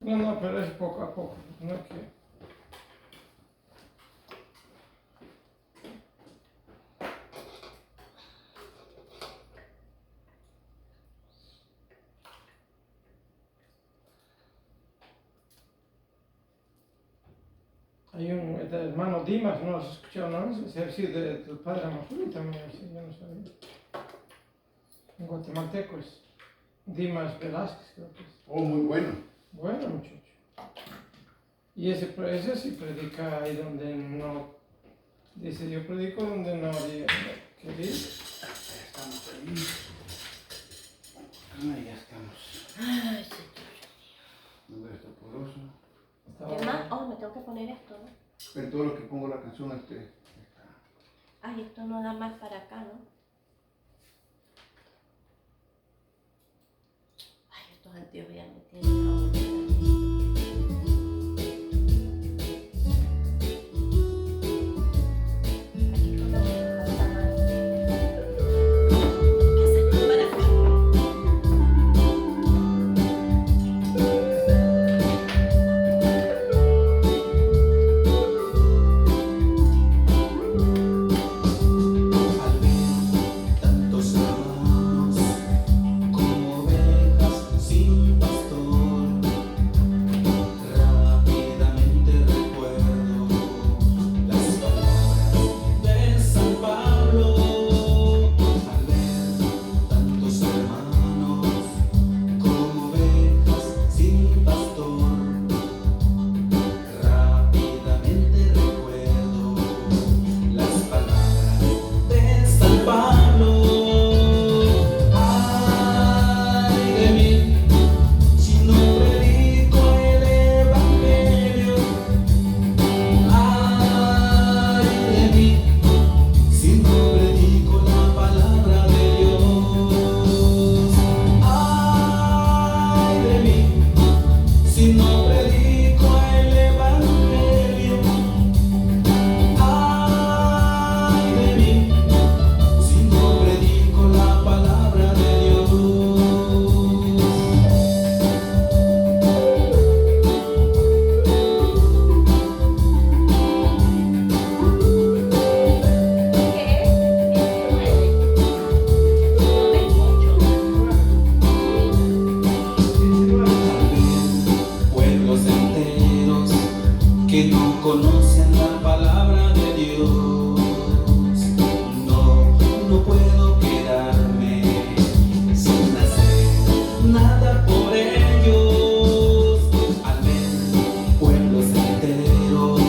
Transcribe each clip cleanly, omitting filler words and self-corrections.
No, pero es poco a poco. No es que... Hay un hermano Dimas, ¿no has escuchado? ¿No? Es decir, de tu padre Amasuri también, así, yo no sabía. En guatemalteco es Dimas Velázquez, creo que es. Oh, muy bueno. Bueno, muchacho. Y ese sí predica ahí donde no... Dice, yo predico donde no había que ir. Estamos ahí. Ya estamos. Ay, Señor. Dios Todopoderoso. ¿Qué más? Oh, me tengo que poner esto, ¿no? En todo lo que pongo la canción, está. Ay, esto no da más para acá, ¿no? Ay, estos antiguos ya me tienen aburrida. Aquí creo que me falta más. ¿Qué haces tú para acá? Al ver tantos hermanos como ovejas sin pastor, rápidamente recuerdo las palabras de San Pablo. Al ver tantos hermanos como ovejas sin pastor, rápidamente recuerdo las palabras de San Pablo. Ay de mí, si no predico el Evangelio. Ay de mí, si no predico la palabra de Dios. Ay de mí, si no predico el Evangelio. Ay de mí, si no predico la palabra de Dios. ¿Qué es? No me escucho. Al ver pueblos enteros que no conocen la palabra de Dios, no puedo quedarme sin hacer nada por ellos. Al ver pueblos enteros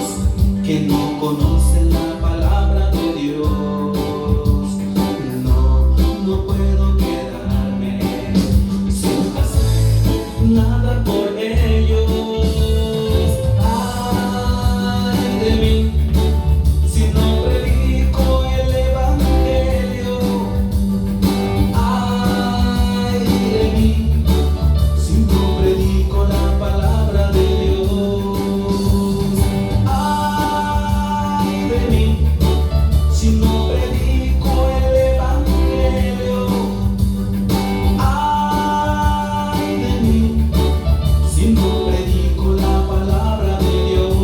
que no conocen la palabra de Dios, no puedo quedarme sin hacer nada por ellos. Ay de mí, si no predico el Evangelio. Ay de mí, si no predico la palabra de Dios. Ay de mí, si no predico el Evangelio. Ay de mí, si no predico la palabra de Dios.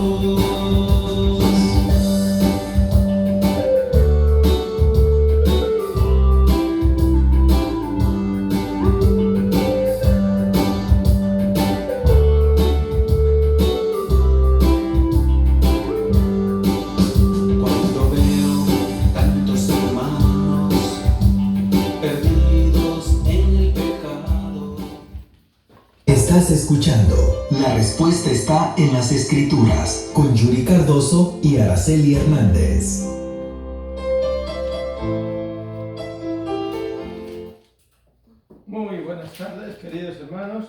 Cuando veo tantos hermanos perdidos en el pecado. Estás escuchando La Respuesta está en las Escrituras con Yuri Cardoso y Araceli Hernández. Muy buenas tardes, queridos hermanos.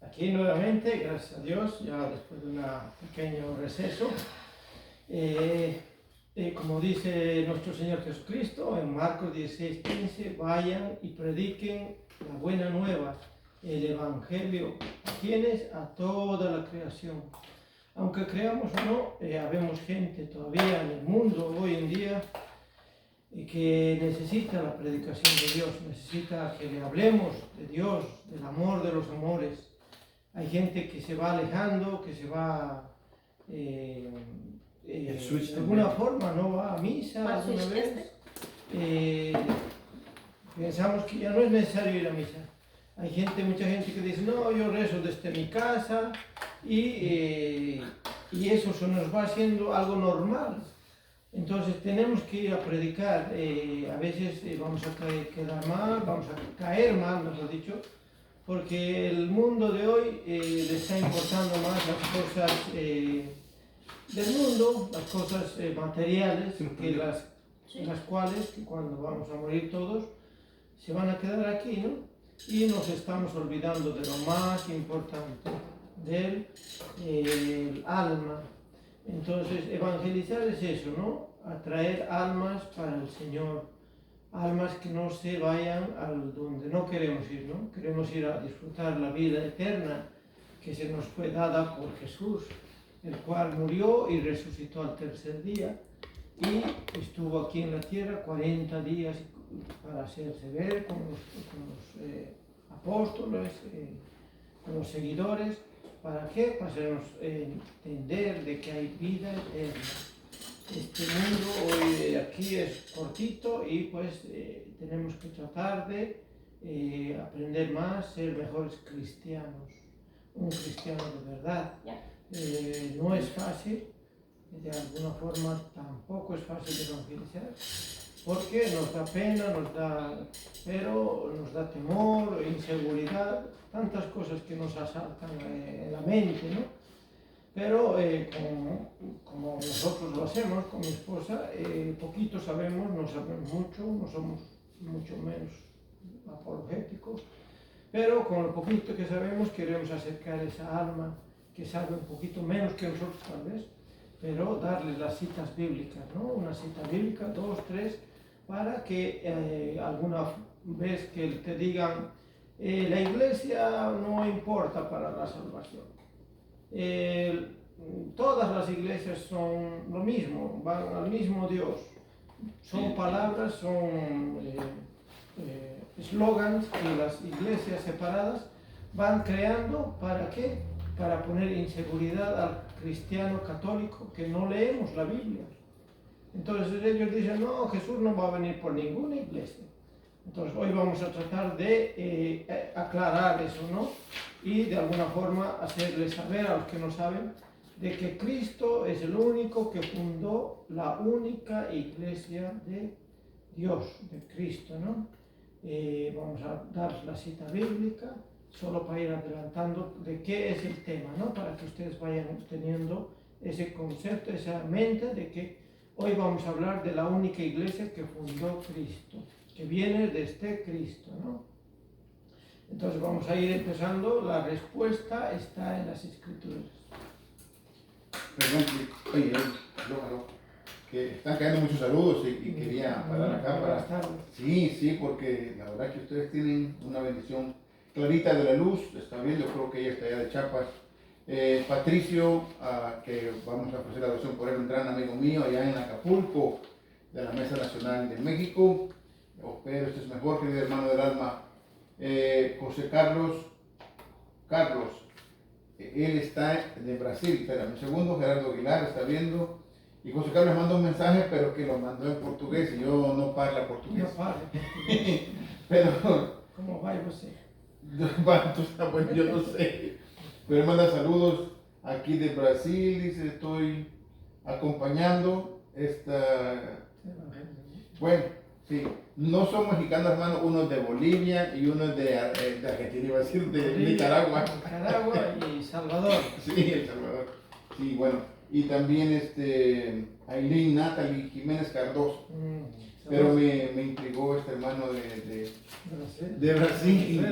Aquí nuevamente, gracias a Dios, ya después de un pequeño receso. Como dice nuestro Señor Jesucristo en Marcos 16:15, vayan y prediquen la buena nueva, el Evangelio, ¿a quiénes? A toda la creación. Aunque creamos o no, habemos gente todavía en el mundo hoy en día que necesita la predicación de Dios, necesita que le hablemos de Dios, del amor de los amores, hay gente que se va alejando, que se va El switch de alguna también. forma no va a misa ¿Cuál alguna switch vez. Pensamos que ya no es necesario ir a misa. Hay gente, mucha gente que dice, no, yo rezo desde mi casa y eso se nos va haciendo algo normal. Entonces tenemos que ir a predicar. A veces vamos a quedar mal, vamos a caer mal, mejor dicho, porque el mundo de hoy le está importando más las cosas del mundo, las cosas materiales, que las cuales, que cuando vamos a morir todos, se van a quedar aquí, ¿no? Y nos estamos olvidando de lo más importante, del alma. Entonces, evangelizar es eso, ¿no? Atraer almas para el Señor, almas que no se vayan al donde no queremos ir, ¿no? Queremos ir a disfrutar la vida eterna que se nos fue dada por Jesús, el cual murió y resucitó al tercer día y estuvo aquí en la tierra 40 días para hacerse ver con los apóstoles, con los seguidores. ¿Para qué? Para hacernos entender de que hay vida eterna. Este mundo hoy aquí es cortito y pues tenemos que tratar de aprender más, ser mejores cristianos, un cristiano de verdad. No es fácil, de alguna forma tampoco es fácil evangelizar, porque nos da pena, pero nos da temor, inseguridad, tantas cosas que nos asaltan en la mente, ¿no? Pero como nosotros lo hacemos con mi esposa, poquito sabemos, no sabemos mucho, no somos mucho menos apologéticos, pero con lo poquito que sabemos queremos acercar esa alma que sabe un poquito menos que nosotros tal vez, pero darles las citas bíblicas, ¿no? Una cita bíblica, 2, 3, para que alguna vez que te digan la iglesia no importa para la salvación. Todas las iglesias son lo mismo, van al mismo Dios. Son palabras, son eslogans que las iglesias separadas van creando. ¿Para qué? Para poner inseguridad al cristiano católico que no leemos la Biblia. Entonces ellos dicen, no, Jesús no va a venir por ninguna iglesia. Entonces hoy vamos a tratar de aclarar eso, ¿no? Y de alguna forma hacerles saber a los que no saben de que Cristo es el único que fundó la única iglesia de Dios, de Cristo, ¿no? Vamos a dar la cita bíblica, solo para ir adelantando de qué es el tema, ¿no? Para que ustedes vayan teniendo ese concepto, esa mente de que hoy vamos a hablar de la única iglesia que fundó Cristo, que viene desde Cristo, ¿no? Entonces vamos a ir empezando, la respuesta está en las Escrituras. Perdón, oye, que están cayendo muchos saludos y quería parar acá Buenas para... tardes. Sí, porque la verdad que ustedes tienen una bendición. Clarita de la Luz, está bien, yo creo que ella está allá de Chiapas. Patricio, que vamos a ofrecer la oración por él, un gran amigo mío allá en Acapulco, de la Mesa Nacional de México. Pero este es mejor, querido hermano del alma. José Carlos, él está de Brasil, espera un segundo. Gerardo Aguilar está viendo. Y José Carlos mandó un mensaje, pero que lo mandó en portugués y yo no parlo portugués. No pare. Pero... ¿Cómo va usted? Bueno, yo no sé. Pero manda saludos aquí de Brasil, dice, estoy acompañando esta... Bueno, sí, no son mexicanos, hermano, uno es de Bolivia y uno es de Argentina, iba a decir, de Nicaragua. Nicaragua y Salvador. Sí, El Salvador. Sí, bueno, y también Aileen Natalie Jiménez Cardoso. Pero me intrigó este hermano de Brasil.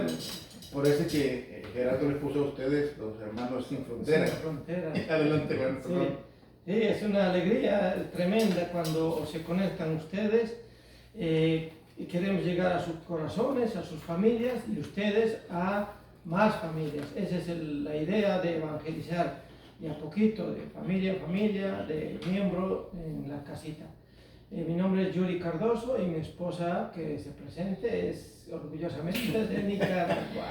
Por eso que Gerardo les puso a ustedes los hermanos sin fronteras. Sin fronteras. Adelante, hermano. Sí. Sí, es una alegría tremenda cuando se conectan ustedes y queremos llegar a sus corazones, a sus familias y ustedes a más familias. Esa es la idea de evangelizar y a poquito, de familia en familia, de miembro en la casita. Mi nombre es Yuri Cardoso y mi esposa que se presente es orgullosamente de Nicaragua.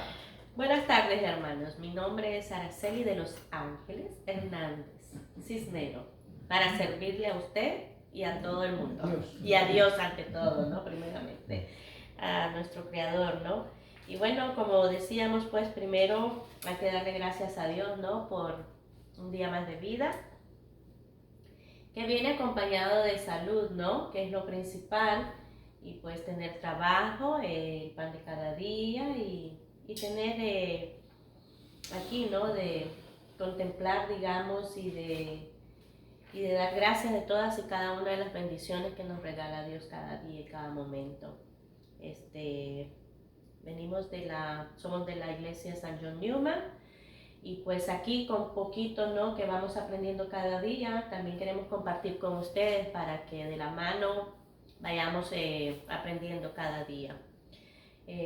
Buenas tardes, hermanos. Mi nombre es Araceli de Los Ángeles Hernández Cisnero, para servirle a usted y a todo el mundo. Dios. Y a Dios ante todo, ¿no? Primeramente, a nuestro Creador, ¿no? Y bueno, como decíamos, pues primero hay que darle gracias a Dios, ¿no? Por un día más de vida, que viene acompañado de salud, ¿no? Que es lo principal, y pues tener trabajo, el pan de cada día y tener aquí, ¿no? De contemplar, digamos, y de dar gracias de todas y cada una de las bendiciones que nos regala Dios cada día y cada momento. Somos de la iglesia San John Newman, y pues aquí con poquito, ¿no? Que vamos aprendiendo cada día, también queremos compartir con ustedes para que de la mano vayamos aprendiendo cada día.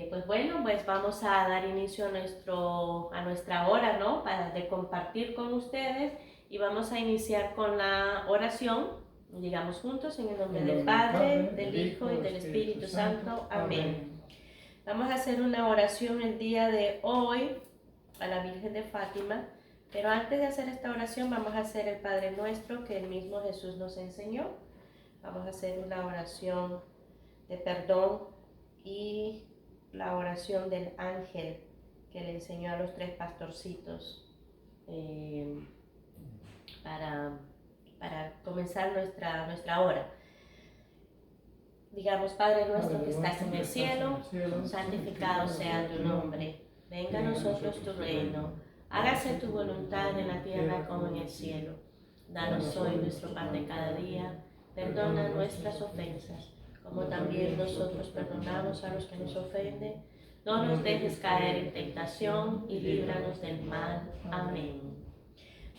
Pues bueno, pues vamos a dar inicio a nuestra hora, ¿no? De compartir con ustedes, y vamos a iniciar con la oración. Digamos juntos en el nombre del Padre, del Hijo y del Espíritu Santo. Amén. Vamos a hacer una oración el día de hoy a la Virgen de Fátima, pero antes de hacer esta oración vamos a hacer el Padre Nuestro que el mismo Jesús nos enseñó. Vamos a hacer una oración de perdón y la oración del ángel que le enseñó a los 3 pastorcitos para comenzar nuestra hora. Digamos: Padre nuestro que estás en el cielo, santificado sea tu nombre. Venga a nosotros tu reino. Hágase tu voluntad en la tierra como en el cielo. Danos hoy nuestro pan de cada día. Perdona nuestras ofensas, como también nosotros perdonamos a los que nos ofenden. No nos dejes caer en tentación y líbranos del mal. Amén.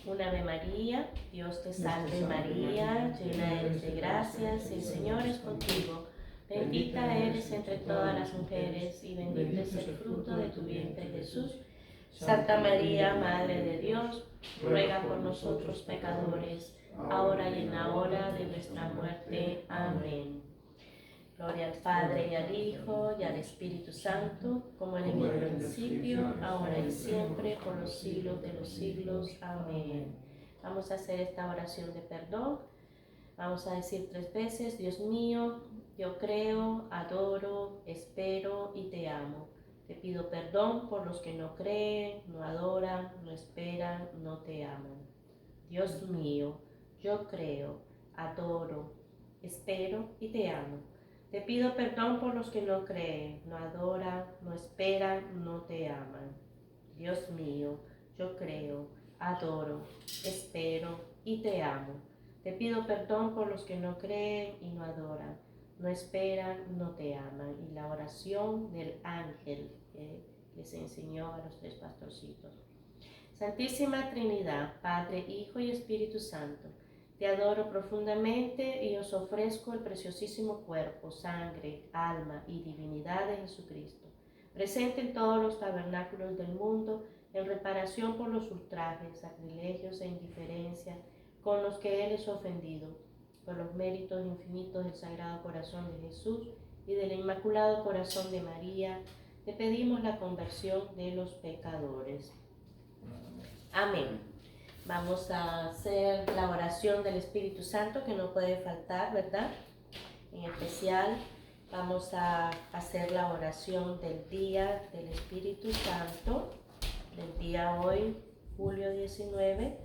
Una Ave María, Dios te salve María, llena eres de gracias, el Señor es contigo. Bendita eres entre todas las mujeres y bendito es el fruto de tu vientre Jesús. Santa María, Madre de Dios, ruega por nosotros pecadores, ahora y en la hora de nuestra muerte. Amén. Gloria al Padre, y al Hijo, y al Espíritu Santo, como en el principio, ahora y siempre, por los siglos de los siglos. Amén. Vamos a hacer esta oración de perdón. Vamos a decir 3 veces: Dios mío, yo creo, adoro, espero y te amo. Te pido perdón por los que no creen, no adoran, no esperan, no te aman. Dios mío, yo creo, adoro, espero y te amo. Te pido perdón por los que no creen, no adoran, no esperan, no te aman. Dios mío, yo creo, adoro, espero y te amo. Te pido perdón por los que no creen y no adoran, no esperan, no te aman. Y la oración del ángel que les enseñó a los 3 pastorcitos. Santísima Trinidad, Padre, Hijo y Espíritu Santo, te adoro profundamente y os ofrezco el preciosísimo cuerpo, sangre, alma y divinidad de Jesucristo, presente en todos los tabernáculos del mundo, en reparación por los ultrajes, sacrilegios e indiferencia con los que Él es ofendido, por los méritos infinitos del Sagrado Corazón de Jesús y del Inmaculado Corazón de María, te pedimos la conversión de los pecadores. Amén. Vamos a hacer la oración del Espíritu Santo, que no puede faltar, ¿verdad? En especial, vamos a hacer la oración del día del Espíritu Santo, del día hoy, julio 19.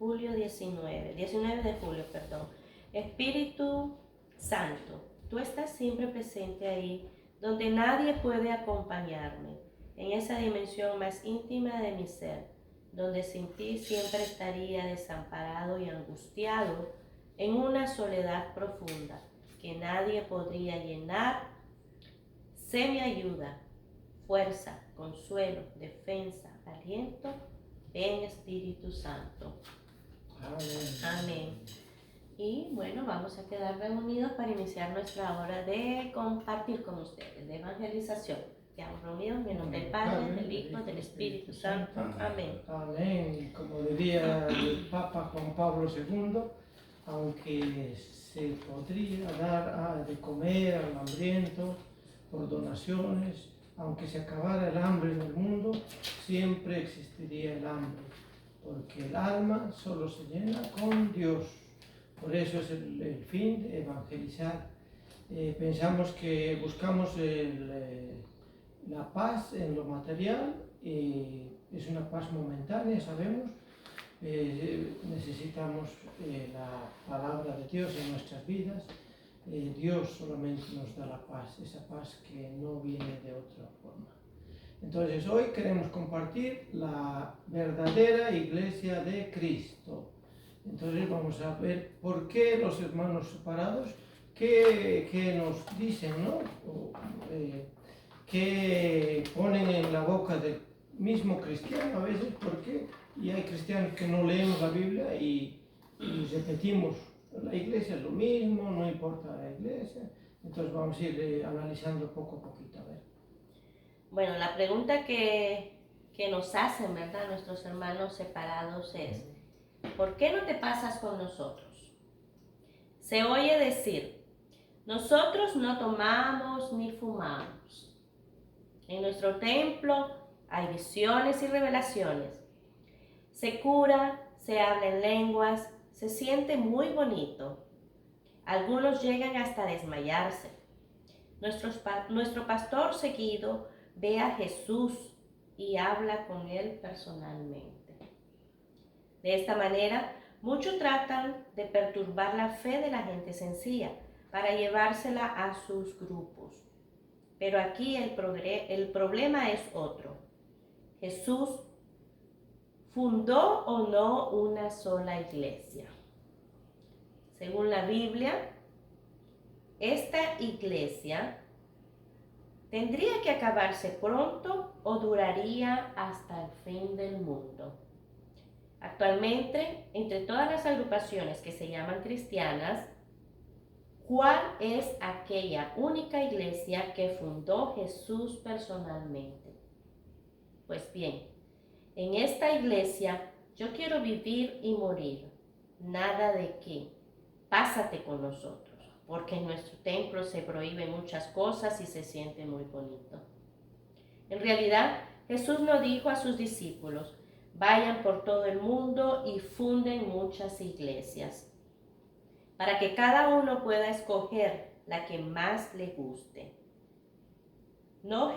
Julio 19 de julio, perdón. Espíritu Santo, tú estás siempre presente ahí, donde nadie puede acompañarme, en esa dimensión más íntima de mi ser, donde sin ti siempre estaría desamparado y angustiado en una soledad profunda que nadie podría llenar. Sé mi ayuda, fuerza, consuelo, defensa, aliento. Ven, Espíritu Santo. Amén. Amén. Y bueno, vamos a quedar reunidos para iniciar nuestra hora de compartir con ustedes, de evangelización. Quedamos reunidos en el nombre del Padre, del Hijo, del Espíritu Santo. Amén. Amén. Como diría el Papa Juan Pablo II, aunque se podría dar de comer al hambriento por donaciones, aunque se acabara el hambre en el mundo, siempre existiría el hambre, porque el alma solo se llena con Dios. Por eso es el fin de evangelizar. Pensamos que buscamos la paz en lo material, es una paz momentánea, sabemos. Necesitamos la palabra de Dios en nuestras vidas. Dios solamente nos da la paz, esa paz que no viene de otra forma. Entonces hoy queremos compartir la verdadera iglesia de Cristo. Entonces vamos a ver por qué los hermanos separados, qué nos dicen, ¿no? Qué ponen en la boca del mismo cristiano a veces, ¿por qué? Y hay cristianos que no leemos la Biblia y repetimos, la iglesia es lo mismo, no importa la iglesia. Entonces vamos a ir analizando poco a poquito, a ver. Bueno, la pregunta que nos hacen, ¿verdad?, nuestros hermanos separados es, ¿por qué no te pasas con nosotros? Se oye decir, nosotros no tomamos ni fumamos. En nuestro templo hay visiones y revelaciones. Se cura, se habla en lenguas, se siente muy bonito. Algunos llegan hasta desmayarse. Nuestro pastor seguido ve a Jesús y habla con él personalmente. De esta manera, muchos tratan de perturbar la fe de la gente sencilla para llevársela a sus grupos. Pero aquí el problema es otro. ¿Jesús fundó o no una sola iglesia? Según la Biblia, esta iglesia tendría que acabarse pronto o duraría hasta el fin del mundo. Actualmente, entre todas las agrupaciones que se llaman cristianas, ¿cuál es aquella única iglesia que fundó Jesús personalmente? Pues bien, en esta iglesia yo quiero vivir y morir. Nada de que pásate con nosotros, porque en nuestro templo se prohíben muchas cosas y se siente muy bonito. En realidad, Jesús no dijo a sus discípulos, vayan por todo el mundo y funden muchas iglesias, para que cada uno pueda escoger la que más le guste. No,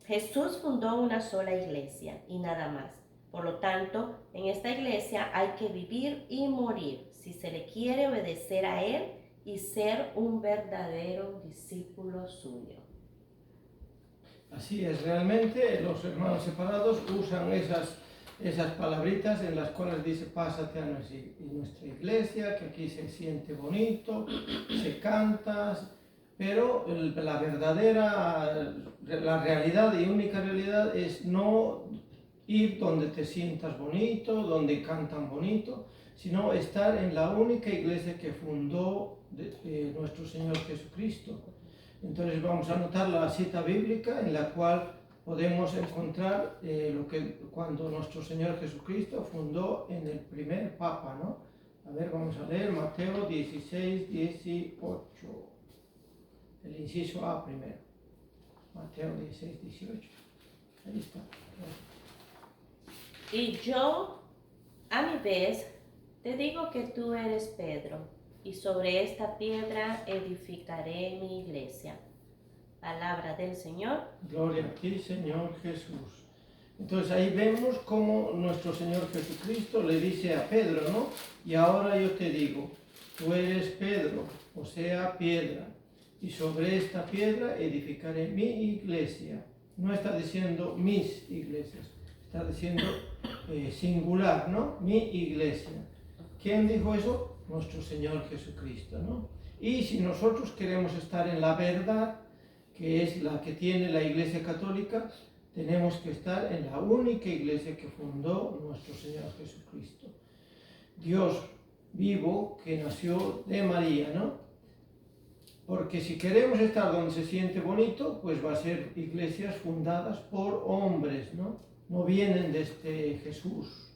Jesús fundó una sola iglesia y nada más. Por lo tanto, en esta iglesia hay que vivir y morir si se le quiere obedecer a Él y ser un verdadero discípulo suyo. Así es, realmente los hermanos separados usan esas palabritas en las cuales dice pásate a nuestra iglesia, que aquí se siente bonito, se canta, pero la realidad y única realidad es no ir donde te sientas bonito, donde cantan bonito, sino estar en la única iglesia que fundó nuestro Señor Jesucristo. Entonces vamos a anotar la cita bíblica en la cual podemos encontrar cuando nuestro Señor Jesucristo fundó en el primer Papa, ¿no? A ver, vamos a leer Mateo 16, 18. El inciso A primero. Mateo 16, 18. Ahí está. Y yo, a mi vez, te digo que tú eres Pedro, y sobre esta piedra edificaré mi iglesia. Palabra del Señor. Gloria a ti, Señor Jesús. Entonces ahí vemos cómo nuestro Señor Jesucristo le dice a Pedro, ¿no? Y ahora yo te digo, tú eres Pedro, o sea, piedra, y sobre esta piedra edificaré mi iglesia. No está diciendo mis iglesias, está diciendo singular, ¿no? Mi iglesia. ¿Quién dijo eso? Nuestro Señor Jesucristo, ¿no? Y si nosotros queremos estar en la verdad, que es la que tiene la Iglesia Católica, tenemos que estar en la única iglesia que fundó nuestro Señor Jesucristo. Dios vivo que nació de María, ¿no? Porque si queremos estar donde se siente bonito, pues va a ser iglesias fundadas por hombres, ¿no? No vienen desde Jesús.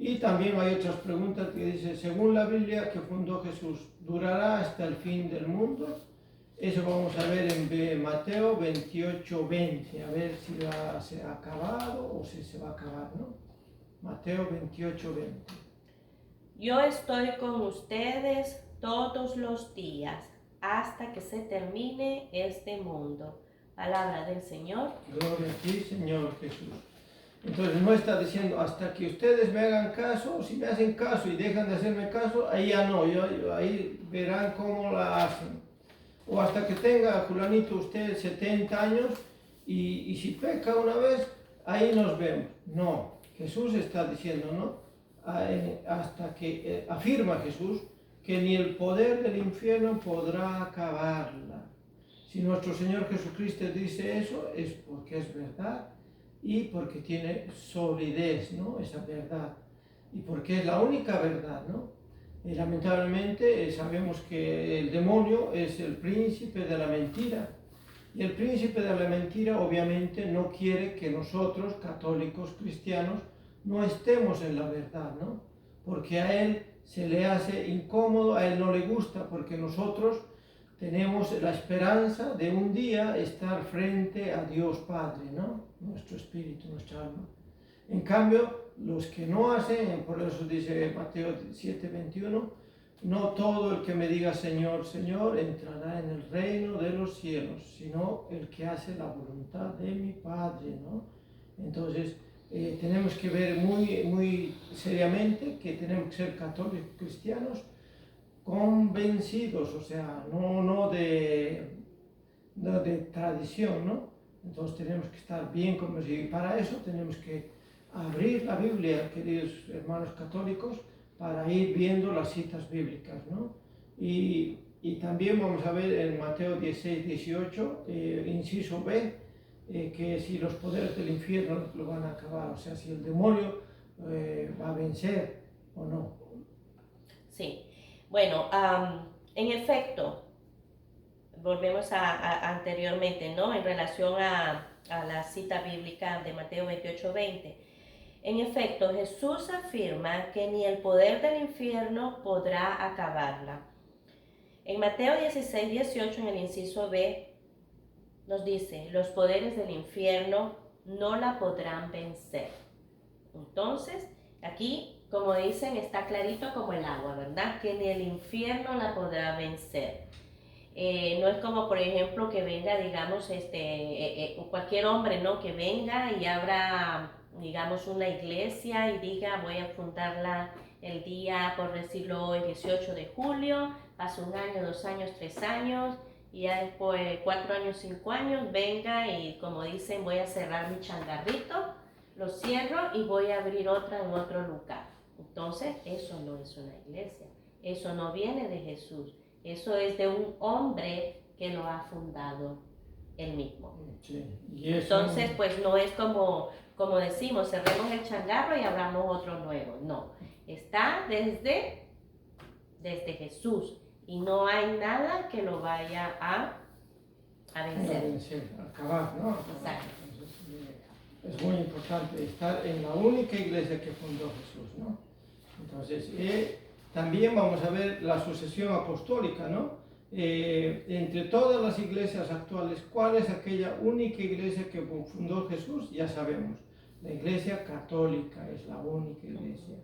Y también hay otras preguntas que dice, según la Biblia que fundó Jesús, ¿durará hasta el fin del mundo? Eso vamos a ver en Mateo 28, 20, a ver si se ha acabado o si se va a acabar, ¿no? Mateo 28, 20. Yo estoy con ustedes todos los días hasta que se termine este mundo. Palabra del Señor. Gloria a ti, Señor Jesús. Entonces no está diciendo hasta que ustedes me hagan caso, o si me hacen caso y dejan de hacerme caso, ahí ya no, ahí verán cómo la hacen. O hasta que tenga, Julanito, usted 70 años y si peca una vez, ahí nos vemos. No, Jesús está diciendo, ¿no? Hasta que afirma Jesús que ni el poder del infierno podrá acabarla. Si nuestro Señor Jesucristo dice eso, es porque es verdad y porque tiene solidez, ¿no? Esa verdad. Y porque es la única verdad, ¿no? Y lamentablemente sabemos que el demonio es el príncipe de la mentira. Y el príncipe de la mentira obviamente no quiere que nosotros, católicos, cristianos, no estemos en la verdad, ¿no? Porque a él se le hace incómodo, a él no le gusta, porque nosotros tenemos la esperanza de un día estar frente a Dios Padre, ¿no? Nuestro espíritu, nuestra alma. En cambio, los que no hacen, por eso dice Mateo 7:21, no todo el que me diga Señor, Señor, entrará en el reino de los cielos, sino el que hace la voluntad de mi Padre, ¿no? Entonces, tenemos que ver muy seriamente que tenemos que ser católicos cristianos convencidos, o sea, no de tradición, ¿no? Entonces tenemos que estar bien convencidos y para eso tenemos que abrir la Biblia, queridos hermanos católicos, para ir viendo las citas bíblicas, ¿no? Y también vamos a ver en Mateo 16, 18, inciso B, que si los poderes del infierno lo van a acabar, o sea, si el demonio va a vencer o no. Sí, bueno, en efecto, volvemos a anteriormente, ¿no? En relación a la cita bíblica de Mateo 28, 20. En efecto, Jesús afirma que ni el poder del infierno podrá acabarla. En Mateo 16, 18, en el inciso B, nos dice, los poderes del infierno no la podrán vencer. Entonces, aquí, como dicen, está clarito como el agua, ¿verdad? Que ni el infierno la podrá vencer. No es como, por ejemplo, que venga, digamos, cualquier hombre, ¿no? Que venga y abra, digamos, una iglesia y diga, voy a fundarla el día, por decirlo hoy, 18 de julio, pasa 1 año, 2 años, 3 años, y ya después 4 años, 5 años, venga y como dicen, voy a cerrar mi changarrito, lo cierro y voy a abrir otra en otro lugar. Entonces, eso no es una iglesia, eso no viene de Jesús, eso es de un hombre que lo ha fundado él mismo. Sí. Y eso... Entonces, pues no es como decimos, cerremos el changarro y abramos otro nuevo. No, está desde Jesús y no hay nada que lo vaya a vencer. A acabar, ¿no? Exacto. Entonces, es muy importante estar en la única iglesia que fundó Jesús, ¿no? Entonces, también vamos a ver la sucesión apostólica, ¿no? Entre todas las iglesias actuales, ¿cuál es aquella única iglesia que fundó Jesús? Ya sabemos, la iglesia católica es la única iglesia.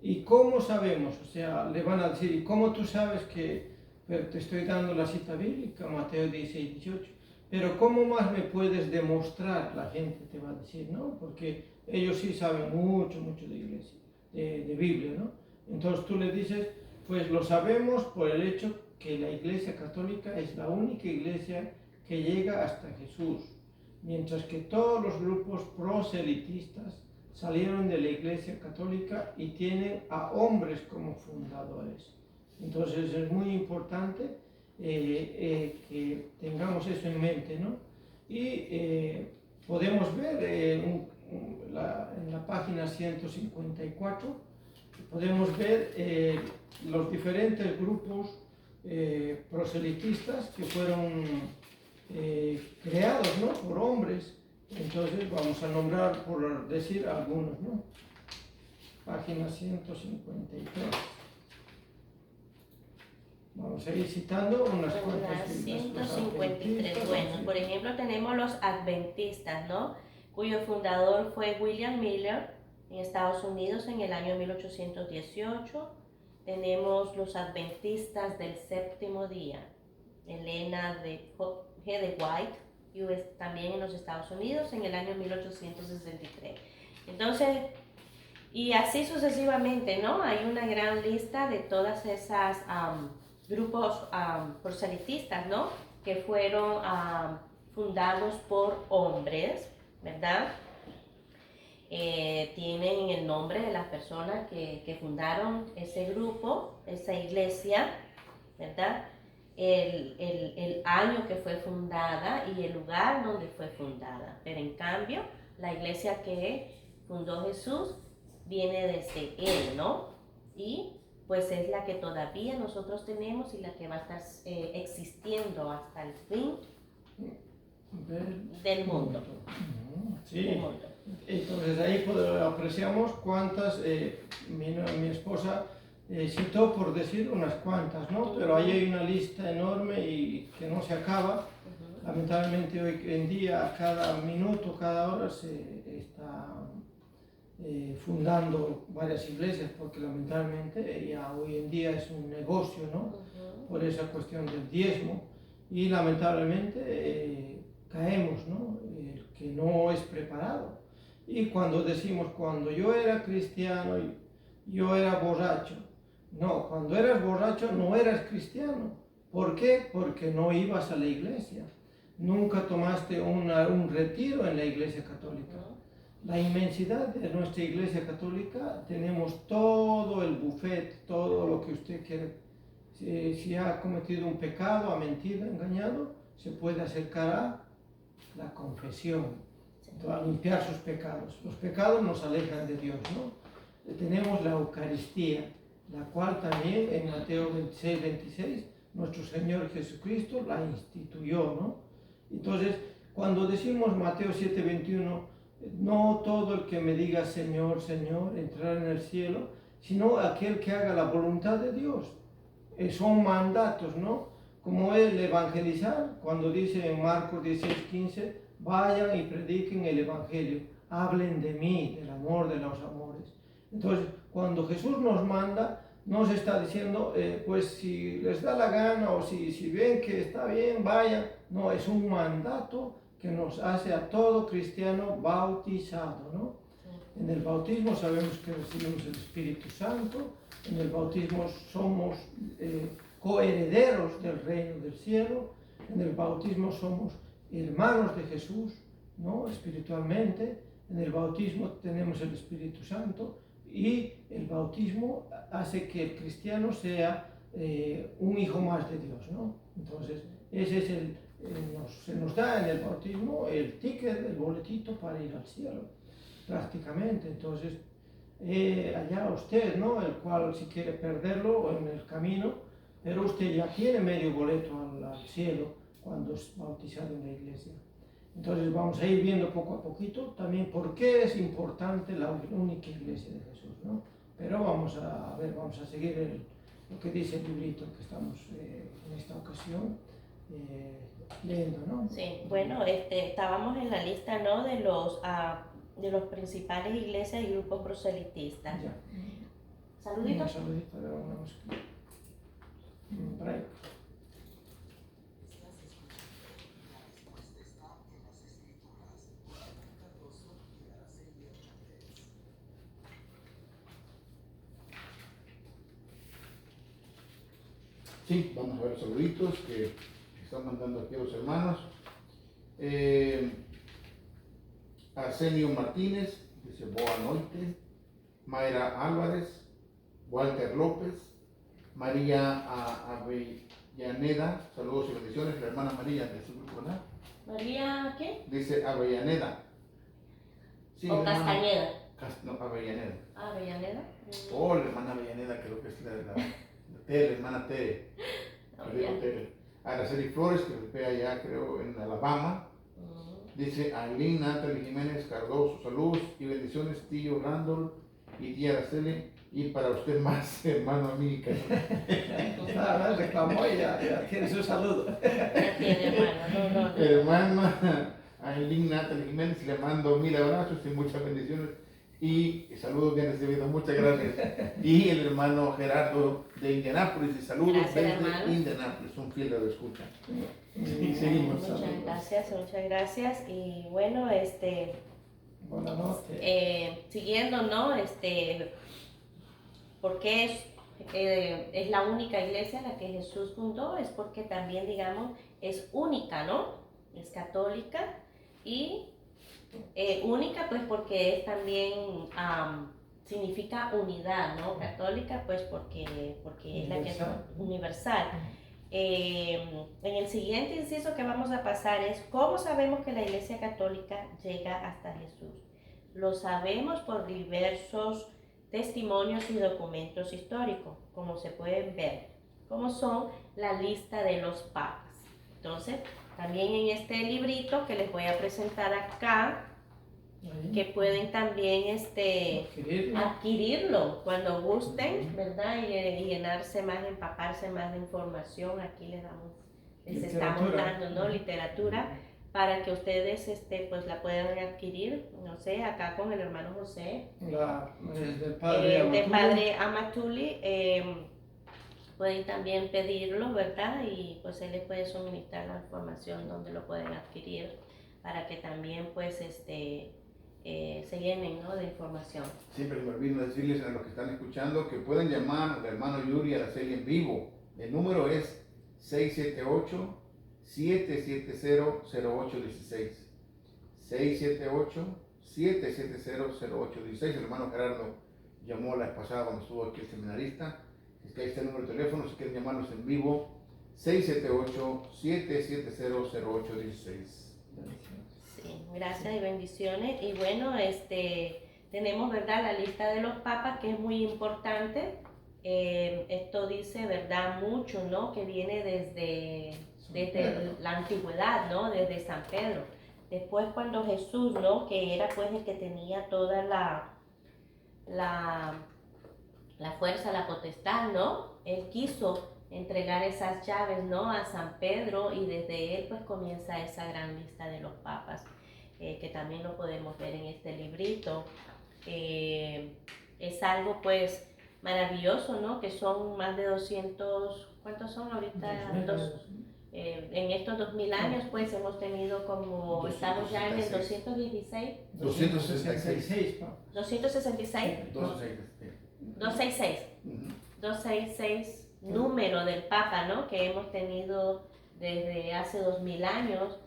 ¿Y cómo sabemos? O sea, le van a decir, ¿y cómo tú sabes que, pero te estoy dando la cita bíblica, Mateo 16, 18, pero ¿cómo más me puedes demostrar? La gente te va a decir, ¿no? Porque ellos sí saben mucho de iglesia, de Biblia, ¿no? Entonces tú le dices, pues lo sabemos por el hecho que la iglesia católica es la única iglesia que llega hasta Jesús, mientras que todos los grupos proselitistas salieron de la iglesia católica y tienen a hombres como fundadores. Entonces es muy importante que tengamos eso en mente, ¿no? Y podemos ver en la página 154, podemos ver los diferentes grupos proselitistas que fueron creados, ¿no? Por hombres. Entonces vamos a nombrar, por decir algunos, ¿no? página 153. Vamos a ir citando unas cuantas. La 153. Bueno, por ejemplo, tenemos los adventistas, ¿no? Cuyo fundador fue William Miller en Estados Unidos en el año 1818. Tenemos los adventistas del séptimo día, Elena G. de White, también en los Estados Unidos en el año 1863. Entonces, y así sucesivamente, ¿no? Hay una gran lista de todas esas grupos proselitistas, ¿no? Que fueron fundados por hombres, ¿verdad? Tienen el nombre de las personas que fundaron ese grupo, esa iglesia, ¿verdad? El año que fue fundada y el lugar donde fue fundada. Pero en cambio, la iglesia que fundó Jesús viene desde Él, ¿no? Y pues es la que todavía nosotros tenemos y la que va a estar existiendo hasta el fin del mundo. Sí. Del mundo. Entonces ahí apreciamos cuántas, mi esposa citó por decir unas cuantas, ¿no? Pero ahí hay una lista enorme y que no se acaba. Lamentablemente hoy en día, cada minuto, cada hora se está fundando varias iglesias, porque lamentablemente ya hoy en día es un negocio, ¿no? Por esa cuestión del diezmo, y lamentablemente caemos, ¿no? El que no es preparado. Y cuando decimos, cuando yo era cristiano, yo era borracho. No, cuando eras borracho no eras cristiano. ¿Por qué? Porque no ibas a la iglesia. Nunca tomaste un retiro en la iglesia católica. La inmensidad de nuestra iglesia católica, tenemos todo el buffet, todo lo que usted quiere. Si ha cometido un pecado, ha mentido, ha engañado, se puede acercar a la confesión, a limpiar sus pecados. Los pecados nos alejan de Dios, ¿no? Tenemos la Eucaristía, la cual también en Mateo 26, 26, nuestro Señor Jesucristo la instituyó, ¿no? Entonces, cuando decimos Mateo 7, 21, no todo el que me diga Señor, Señor, entrará en el cielo, sino aquel que haga la voluntad de Dios. Son mandatos, ¿no? Como el evangelizar, cuando dice en Marcos 16, 15, vayan y prediquen el evangelio, hablen de mí, del amor, de los amores. Entonces, cuando Jesús nos manda, nos está diciendo, pues si les da la gana o si ven que está bien, vayan. No, es un mandato que nos hace a todo cristiano bautizado, ¿no? En el bautismo sabemos que recibimos el Espíritu Santo, en el bautismo somos coherederos del reino del cielo, en el bautismo somos hermanos de Jesús, ¿no? Espiritualmente, en el bautismo tenemos el Espíritu Santo, y el bautismo hace que el cristiano sea un hijo más de Dios, ¿no? Entonces, ese es se nos da en el bautismo el ticket, el boletito para ir al cielo, prácticamente. Entonces, allá usted, ¿no? El cual si quiere perderlo en el camino, pero usted ya tiene medio boleto al cielo cuando es bautizado en la iglesia. Entonces vamos a ir viendo poco a poquito también por qué es importante la única iglesia de Jesús, ¿no? Pero vamos a ver, vamos a seguir lo que dice el librito que estamos en esta ocasión leyendo, ¿no? Sí, bueno, estábamos en la lista, ¿no? de los principales iglesias y grupos proselitistas. Ya. Saluditos. Un saludito, le vamos por ahí. Sí, vamos a ver los saluditos que están mandando aquí a los hermanos. Arsenio Martínez, dice boa noite. Mayra Álvarez, Walter López, María Avellaneda, saludos y bendiciones, la hermana María de su grupo, ¿verdad? María, ¿qué? Dice Avellaneda. Sí, O Castañeda. No, Avellaneda. Avellaneda. Oh, la hermana Avellaneda, creo que es la Tere, la hermana Tere. Araceli Flores, que vive allá, creo, en Alabama. Dice Aileen Natalie Jiménez Cardoso, saludos y bendiciones, tío Randall y tía Araceli, y para usted más, hermano, amigo. Nada, reclamó y ya tiene su saludo. Ya tiene, hermano. No. Hermana Aileen Natalie Jiménez, le mando 1000 abrazos y muchas bendiciones y saludos bien recibidos, muchas gracias. Y el hermano Gerardo de Indianápolis, y saludos Gracias, desde hermano. Indianápolis, un fiel de lo escucha. Y seguimos. Muchas saludos. gracias. Y bueno, Buenas noches. siguiendo, ¿no? Porque es la única iglesia la que Jesús fundó, es porque también, digamos, es única, ¿no? Es católica y única pues porque es también, significa unidad, ¿no? Católica pues porque es la que es universal. En el siguiente inciso que vamos a pasar es ¿cómo sabemos que la Iglesia Católica llega hasta Jesús? Lo sabemos por diversos testimonios y documentos históricos, como se pueden ver, como son la lista de los papas. Entonces, también en este librito que les voy a presentar acá, que pueden también adquirirlo cuando gusten, ¿verdad? Y llenarse más, empaparse más de información. Aquí les estamos dando, ¿no? Literatura para que ustedes pues la puedan adquirir, no sé, acá con el hermano José, Del padre Amatuli, pueden también pedirlo, ¿verdad? Y pues él les puede suministrar la información donde lo pueden adquirir para que también pues se llenen, ¿no? De información. Siempre me olvido decirles a los que están escuchando que pueden llamar al hermano Yuri Araceli en vivo. El número es 678-770-0816. 678-770-0816. El hermano Gerardo llamó la vez pasada cuando estuvo aquí el seminarista. Es que ahí está el número de teléfono, si quieren llamarlos en vivo, 678-770-0816. Sí, gracias y bendiciones. Y bueno, tenemos, ¿verdad?, la lista de los papas, que es muy importante. Esto dice, ¿verdad?, mucho, ¿no?, que viene desde la antigüedad, ¿no?, desde San Pedro. Después cuando Jesús, ¿no?, que era pues el que tenía toda la fuerza, la potestad, ¿no?, él quiso entregar esas llaves, ¿no?, a San Pedro, y desde él pues comienza esa gran lista de los papas, que también lo podemos ver en este librito. Es algo pues maravilloso, ¿no?, que son más de 200, ¿cuántos son ahorita? En estos 2000 años pues hemos tenido como, estamos ya en el 216. 266. 266. 266 número del Papa, ¿no?, que hemos tenido desde hace 2000 años.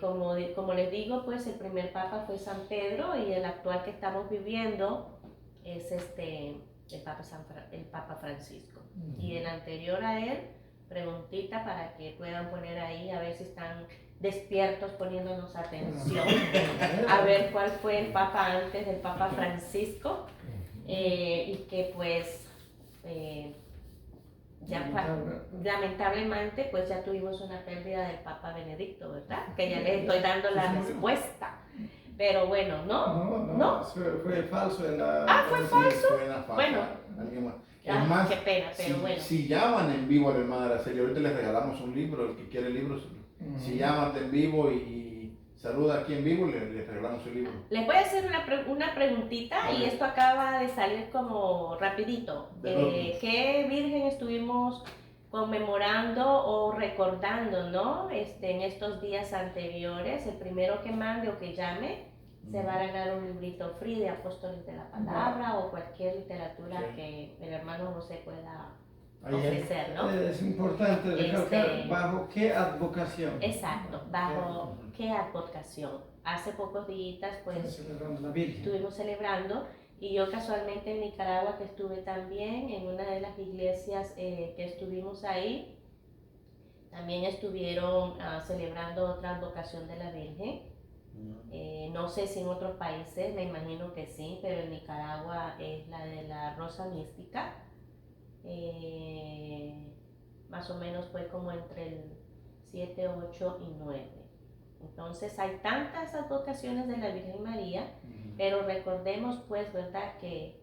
Como les digo, pues el primer Papa fue San Pedro, y el actual que estamos viviendo es el Papa Francisco. Y el anterior a él, preguntita para que puedan poner ahí, a ver si están despiertos poniéndonos atención, a ver cuál fue el Papa antes del Papa Francisco, y que pues lamentablemente pues ya tuvimos una pérdida del Papa Benedicto, ¿verdad? Que ya les estoy dando la respuesta. Pero bueno, ¿no? Fue falso en la... ¿Fue falso? Bueno. Es más, qué pena, pero bueno. Si llaman en vivo a la hermana Araceli, ahorita les regalamos un libro, el que quiere el libro, si llaman en vivo y saluda aquí en vivo, les regalamos el libro. Les voy a hacer una preguntita, y esto acaba de salir como rapidito. ¿Qué virgen estuvimos conmemorando o recordando, ¿no? En estos días anteriores? El primero que mande o que llame se va a ganar un librito free de Apóstoles de la Palabra, o cualquier literatura que el hermano José pueda ofrecer, ¿no? Es importante recalcar bajo qué advocación. Exacto, bajo qué advocación. Hace pocos días pues estuvimos celebrando, y yo casualmente en Nicaragua, que estuve también en una de las iglesias que estuvimos ahí, también estuvieron celebrando otra advocación de la Virgen. No sé si en otros países, me imagino que sí, pero en Nicaragua es la de la Rosa Mística. Más o menos fue como entre el 7, 8 y 9. Entonces hay tantas advocaciones de la Virgen María, pero recordemos pues, ¿verdad?, que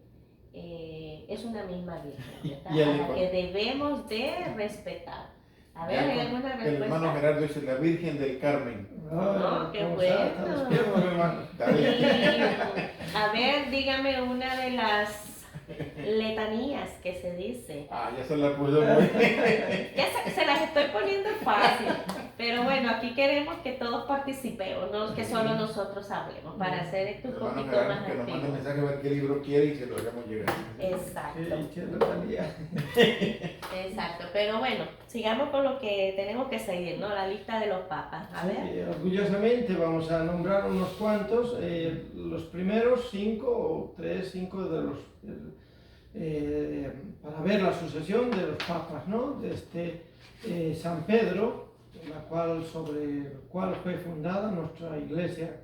es una misma Virgen, ¿verdad?, a la que debemos de respetar. A ver, ¿hay alguna respuesta? El hermano Gerardo dice la Virgen del Carmen. No, qué bueno. A ver, dígame una de las letanías que se dice. Ya se la puso muy Ya se las estoy poniendo fácil. Pero bueno, aquí queremos que todos participemos, no que solo nosotros hablemos, para hacer esto un poquito más que nos mande activo. mensaje a ver qué libro quiere y se lo hagamos llegar. Exacto. Sí, Exacto. Pero bueno, sigamos con lo que tenemos que seguir, ¿no? La lista de los papas. A ver. orgullosamente vamos a nombrar unos cuantos, los primeros 5 o 5 de los, para ver la sucesión de los papas, ¿no? San Pedro, sobre el cual fue fundada nuestra iglesia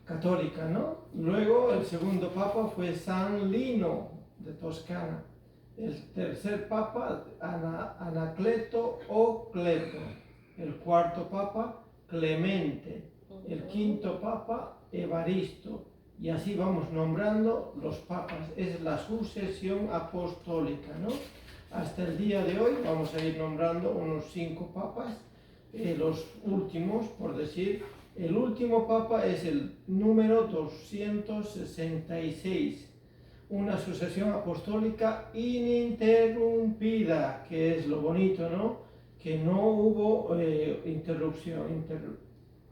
católica, ¿no? Luego el segundo papa fue San Lino de Toscana. El tercer papa, Anacleto o Cleto. El cuarto papa, Clemente. El quinto papa, Evaristo. Y así vamos nombrando los papas. Es la sucesión apostólica, ¿no? Hasta el día de hoy vamos a ir nombrando unos 5 papas. Los últimos, por decir, el último papa es el número 266. Una sucesión apostólica ininterrumpida, que es lo bonito, ¿no? Que no hubo interrupción,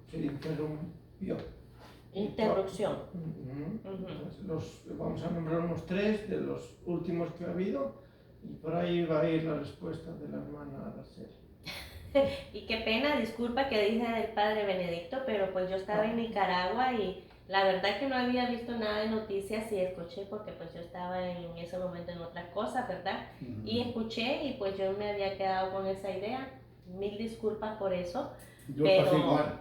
se interrumpió. Interrupción. Entonces, vamos a nombrar unos 3 de los últimos que ha habido y por ahí va a ir la respuesta de la hermana Araceli. Y qué pena, disculpa que dije del padre Benedicto, pero pues yo estaba en Nicaragua y la verdad que no había visto nada de noticias y escuché porque pues yo estaba en ese momento en otra cosa, ¿verdad? Y escuché y pues yo me había quedado con esa idea. Mil disculpas por eso. Yo pasé igual.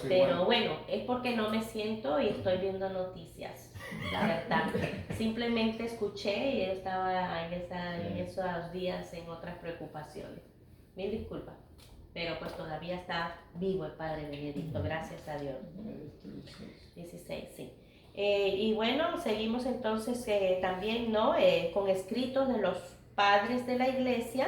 Pero bueno, es porque no me siento y estoy viendo noticias, la verdad. Simplemente escuché y estaba en esos días en otras preocupaciones. Mil disculpas. Pero pues todavía está vivo el padre Benedicto, gracias a Dios. 16, sí. Y bueno, seguimos entonces también, ¿no? Con escritos de los padres de la iglesia.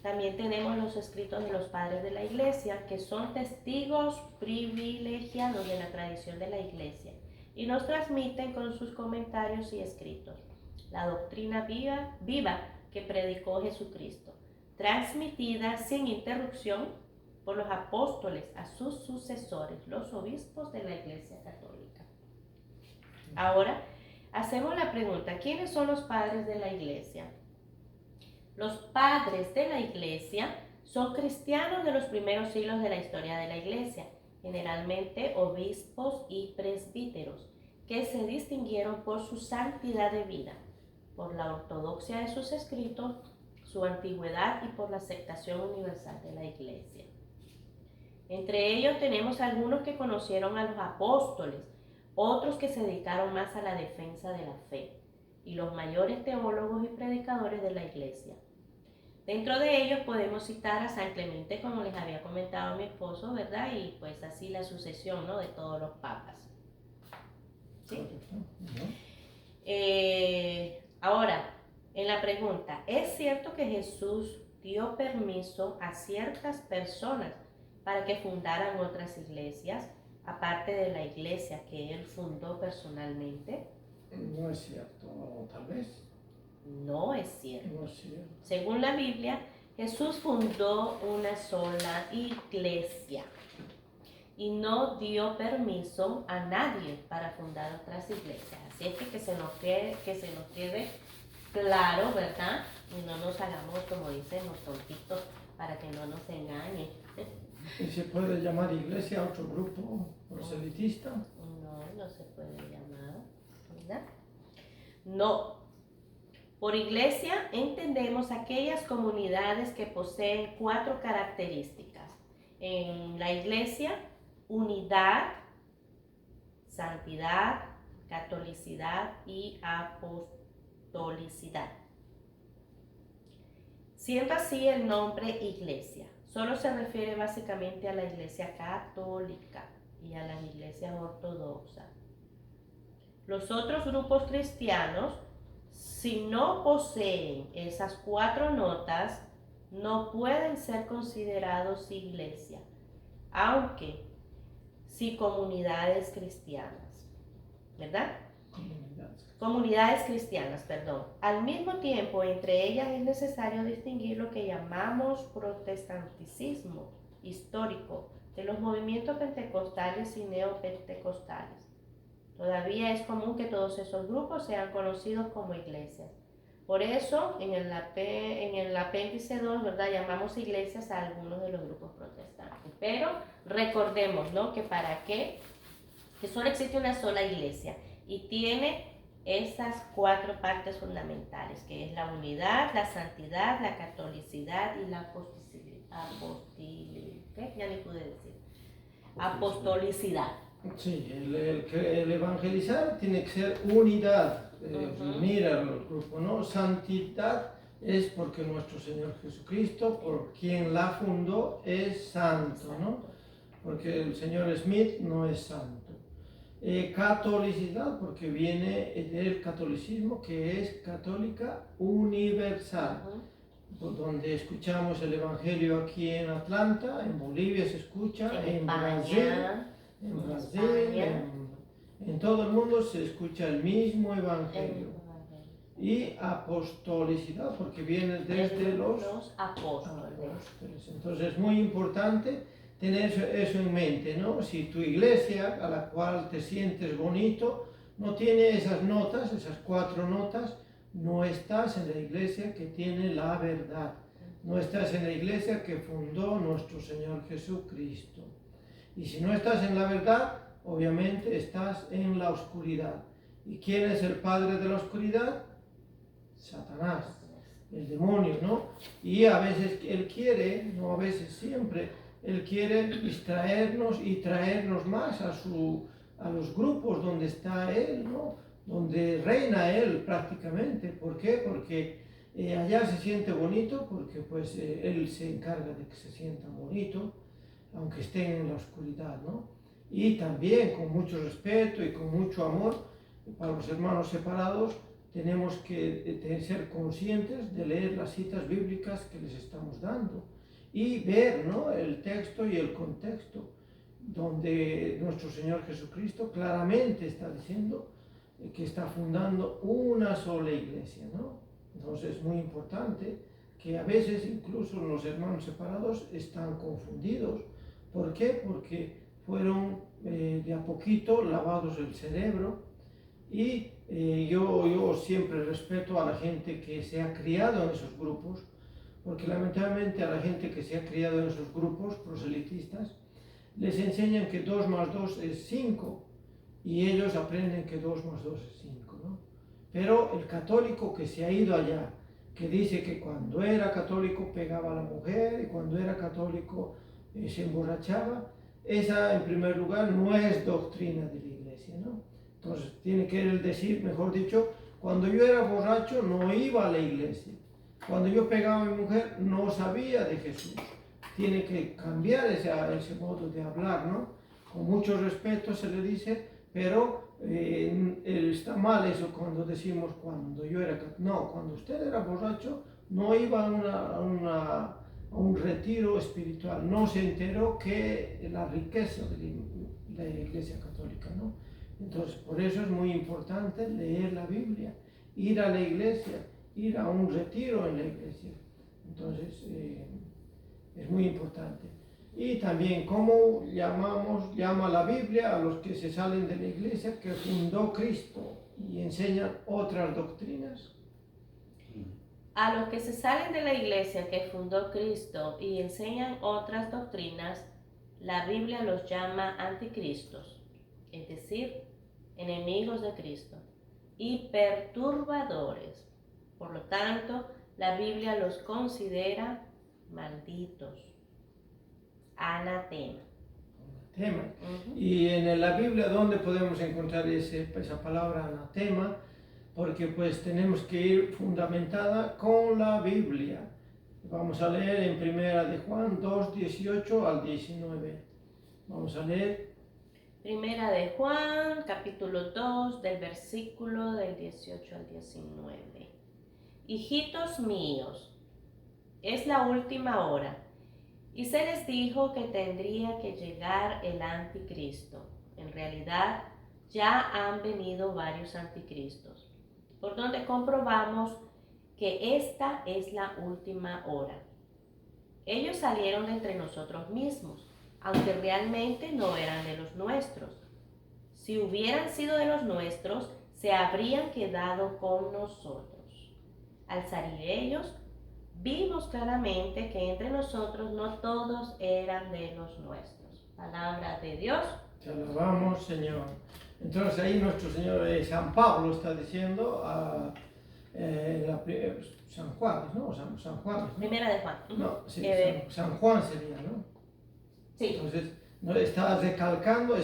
También tenemos los escritos de los padres de la iglesia, que son testigos privilegiados de la tradición de la iglesia y nos transmiten con sus comentarios y escritos la doctrina viva que predicó Jesucristo, transmitida sin interrupción por los apóstoles a sus sucesores, los obispos de la Iglesia Católica. Ahora, hacemos la pregunta, ¿quiénes son los padres de la Iglesia? Los padres de la Iglesia son cristianos de los primeros siglos de la historia de la Iglesia, generalmente obispos y presbíteros, que se distinguieron por su santidad de vida, por la ortodoxia de sus escritos, su antigüedad y por la aceptación universal de la Iglesia. Entre ellos tenemos algunos que conocieron a los apóstoles, otros que se dedicaron más a la defensa de la fe, y los mayores teólogos y predicadores de la Iglesia. Dentro de ellos podemos citar a San Clemente, como les había comentado mi esposo, ¿verdad? Y pues así la sucesión, ¿no?, de todos los papas. ¿Sí? Ahora, en la pregunta, ¿es cierto que Jesús dio permiso a ciertas personas para que fundaran otras iglesias, aparte de la iglesia que él fundó personalmente? No es cierto, tal vez. No es cierto. No es cierto. Según la Biblia, Jesús fundó una sola iglesia y no dio permiso a nadie para fundar otras iglesias. Así es que se nos quede claro, ¿verdad? Y no nos hagamos, como dicen los tontitos, para que no nos engañen. ¿Y se puede llamar iglesia a otro grupo proselitista? No se puede llamar, ¿verdad? No. Por iglesia entendemos aquellas comunidades que poseen 4 características. En la iglesia, unidad, santidad, catolicidad y apostolicidad. Siendo así el nombre iglesia, solo se refiere básicamente a la Iglesia católica y a las iglesias ortodoxas. Los otros grupos cristianos, si no poseen esas 4 notas, no pueden ser considerados iglesia, aunque sí comunidades cristianas, ¿verdad? Comunidades cristianas, perdón. Al mismo tiempo, entre ellas es necesario distinguir lo que llamamos protestanticismo histórico de los movimientos pentecostales y neopentecostales. Todavía es común que todos esos grupos sean conocidos como iglesias. Por eso, en el apéndice 2, ¿verdad?, llamamos iglesias a algunos de los grupos protestantes. Pero recordemos, ¿no?, que que solo existe una sola iglesia y tiene esas 4 partes fundamentales, que es la unidad, la santidad, la catolicidad y la apostolicidad. Sí, el evangelizar tiene que ser unidad, unir al grupo, ¿no? Santidad es porque nuestro Señor Jesucristo, por quien la fundó, es santo, ¿no? Porque el señor Smith no es santo. Catolicidad, porque viene del catolicismo, que es católica universal, donde escuchamos el evangelio aquí en Atlanta, en Bolivia se escucha, en Brasil, en todo el mundo se escucha el mismo evangelio. Y apostolicidad, porque viene desde los apóstoles. Entonces es muy importante tener eso en mente, ¿no? Si tu iglesia, a la cual te sientes bonito, no tiene esas notas, esas 4 notas, no estás en la iglesia que tiene la verdad. No estás en la iglesia que fundó nuestro Señor Jesucristo. Y si no estás en la verdad, obviamente estás en la oscuridad. ¿Y quién es el padre de la oscuridad? Satanás, el demonio, ¿no? Y a veces él quiere, no a veces, siempre, él quiere distraernos y traernos más a los grupos donde está él, ¿no? Donde reina él prácticamente. ¿Por qué? Porque allá se siente bonito, porque pues él se encarga de que se sienta bonito, aunque estén en la oscuridad, ¿no? Y también con mucho respeto y con mucho amor para los hermanos separados, tenemos que ser conscientes de leer las citas bíblicas que les estamos dando y ver, ¿no?, el texto y el contexto, donde nuestro Señor Jesucristo claramente está diciendo que está fundando una sola iglesia, ¿no? Entonces es muy importante que a veces incluso los hermanos separados están confundidos. ¿Por qué? Porque fueron de a poquito lavados el cerebro. Y yo siempre respeto a la gente que se ha criado en esos grupos, porque lamentablemente a la gente que se ha criado en esos grupos proselitistas les enseñan que 2 más 2 es 5 y ellos aprenden que 2 más 2 es 5, ¿no? Pero el católico que se ha ido allá, que dice que cuando era católico pegaba a la mujer y cuando era católico se emborrachaba, esa en primer lugar no es doctrina de la iglesia, ¿no? Entonces tiene que él decir, mejor dicho, cuando yo era borracho no iba a la iglesia, cuando yo pegaba a mi mujer no sabía de Jesús. Tiene que cambiar ese modo de hablar, ¿no? Con mucho respeto se le dice, pero está mal eso cuando decimos cuando yo era... No, cuando usted era borracho no iba a un retiro espiritual, no se enteró que la riqueza de la iglesia católica, ¿no? Entonces, por eso es muy importante leer la Biblia, ir a la iglesia, ir a un retiro en la iglesia. Entonces, es muy importante. Y también, ¿cómo llama la Biblia a los que se salen de la iglesia que fundó Cristo y enseñan otras doctrinas? A los que se salen de la iglesia que fundó Cristo y enseñan otras doctrinas, la Biblia los llama anticristos, es decir, enemigos de Cristo, y perturbadores. Por lo tanto, la Biblia los considera malditos, anatema. Y en la Biblia, ¿dónde podemos encontrar esa palabra anatema? Porque pues tenemos que ir fundamentada con la Biblia. Vamos a leer en Primera de Juan 2, 18 al 19. Vamos a leer. Primera de Juan, capítulo 2, del versículo del 18 al 19. Hijitos míos, es la última hora, y se les dijo que tendría que llegar el anticristo. En realidad, ya han venido varios anticristos, por donde comprobamos que esta es la última hora. Ellos salieron de entre nosotros mismos, aunque realmente no eran de los nuestros. Si hubieran sido de los nuestros, se habrían quedado con nosotros. Al salir ellos, vimos claramente que entre nosotros no todos eran de los nuestros. Palabra de Dios. Te alabamos, Señor. Entonces ahí nuestro Señor San Pablo está diciendo a San Juan, ¿no? San Juan, ¿no? Primera de Juan. No, sí, San Juan sería, ¿no? Sí. Entonces nos está recalcando,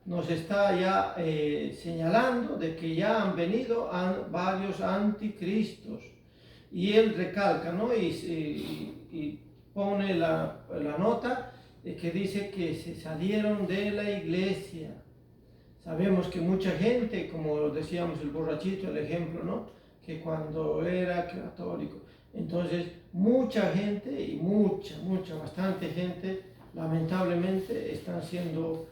nos está ya señalando de que ya han venido varios anticristos. Y él recalca, ¿no? Y pone la nota que dice que se salieron de la iglesia. Sabemos que mucha gente, como decíamos el borrachito, el ejemplo, ¿no? Que cuando era católico, entonces mucha gente y bastante gente, lamentablemente están siendo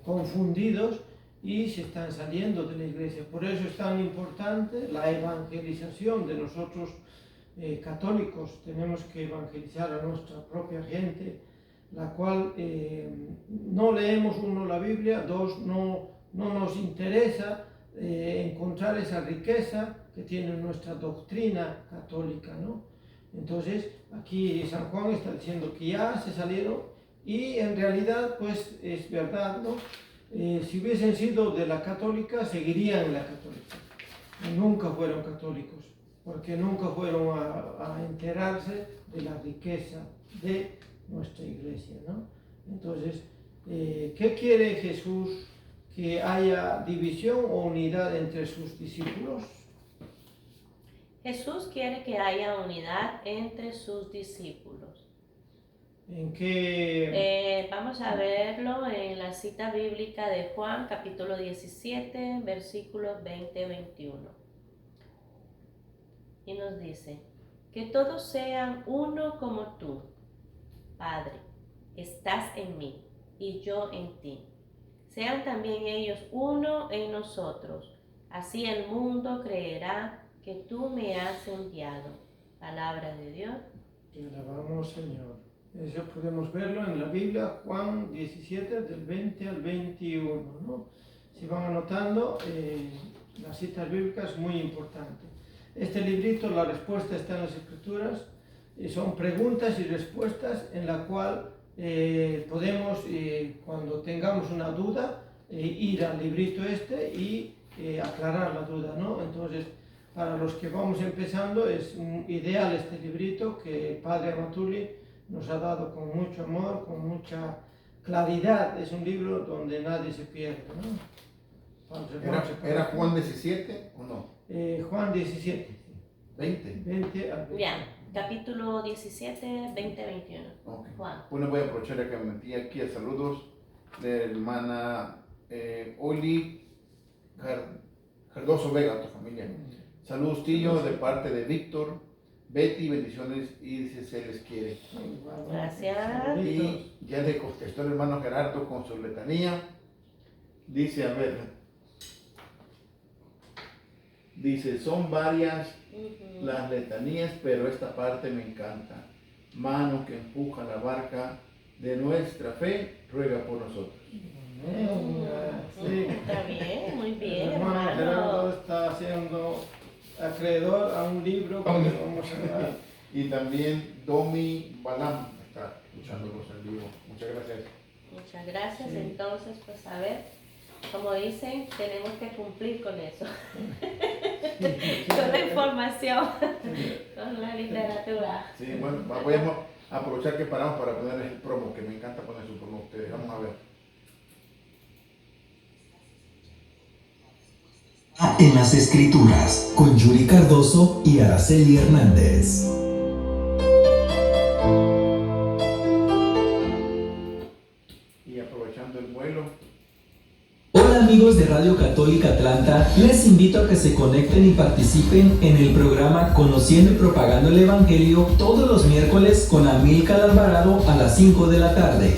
confundidos y se están saliendo de la iglesia. Por eso es tan importante la evangelización de nosotros católicos. Tenemos que evangelizar a nuestra propia gente, la cual no leemos, uno, la Biblia, dos, no nos interesa encontrar esa riqueza que tiene nuestra doctrina católica, ¿no? Entonces aquí San Juan está diciendo que ya se salieron y en realidad pues es verdad, ¿no? Si hubiesen sido de la católica, seguirían en la católica. Nunca fueron católicos, porque nunca fueron a enterarse de la riqueza de nuestra iglesia, ¿no? Entonces, ¿qué quiere Jesús? Que haya división o unidad entre sus discípulos. Jesús quiere que haya unidad entre sus discípulos. ¿En qué? Vamos a verlo en la cita bíblica de Juan, capítulo 17, versículos 20-21. Y nos dice, que todos sean uno como tú, Padre, estás en mí y yo en ti. Sean también ellos uno en nosotros, así el mundo creerá que tú me has enviado. Palabra de Dios. Te alabamos, Señor. Eso podemos verlo en la Biblia, Juan 17, del 20 al 21, ¿no? Si van anotando, la cita bíblica es muy importante. Este librito, la respuesta está en las Escrituras, son preguntas y respuestas en la cual podemos, cuando tengamos una duda, ir al librito y aclarar la duda, ¿no? Entonces, para los que vamos empezando, es ideal este librito que el Padre Amatuli nos ha dado con mucho amor, con mucha claridad. Es un libro donde nadie se pierde, ¿no? ¿Era Juan 17 o no? Juan 17. 20. 20 al 20. Bien, capítulo 17, 20-21. Okay. Juan. Bueno, voy a aprovechar ya que me metí aquí a saludos de la hermana Oli Cardoso Vega, tu familia. Saludos, tío, de parte de Víctor, Betty, bendiciones y dice se les quiere. Gracias. Y ya le contestó el hermano Gerardo con su letanía. Dice, a ver, dice, son varias las letanías, pero esta parte me encanta. Mano que empuja la barca de nuestra fe, ruega por nosotros. Sí. Está bien, muy bien, El hermano Gerardo hermano. está siendo acreedor a un libro que vamos a dar. Y también Domi Balam está escuchándolos en vivo. Muchas gracias. Muchas gracias. Sí. Entonces, pues a ver, como dicen, tenemos que cumplir con eso. Con la información, con la literatura. Sí, bueno, voy a aprovechar que paramos para poner el promo, que me encanta poner su promo a ustedes. Vamos a ver. En las Escrituras, con Yuri Cardoso y Araceli Hernández. Hola amigos de Radio Católica Atlanta, les invito a que se conecten y participen en el programa Conociendo y Propagando el Evangelio todos los miércoles con Amílcar Alvarado a las 5 de la tarde.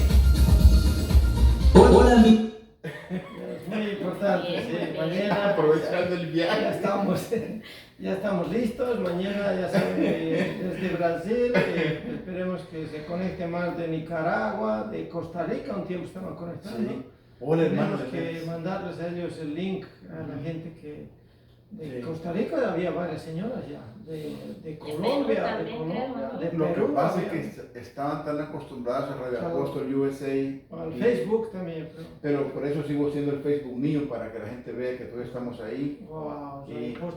Hola amigos. Es muy importante, Bien, sí. bien. Mañana Aprovechando el viaje. ya estamos listos. Mañana ya saben, desde Brasil. Esperemos que se conecte más de Nicaragua, de Costa Rica. Un tiempo estaban conectados. Sí. Hola hermanos. Tenemos que mandarles a ellos el link a la gente que de Sí. Costa Rica había varias señoras ya, de Colombia, también, de Lo que Perú. pasa es había. que estaban tan acostumbrados a Radio Claro. Apóstol USA. Al y- Facebook también. Pero por eso sigo siendo el Facebook mío, para que la gente vea que todavía estamos ahí. Wow,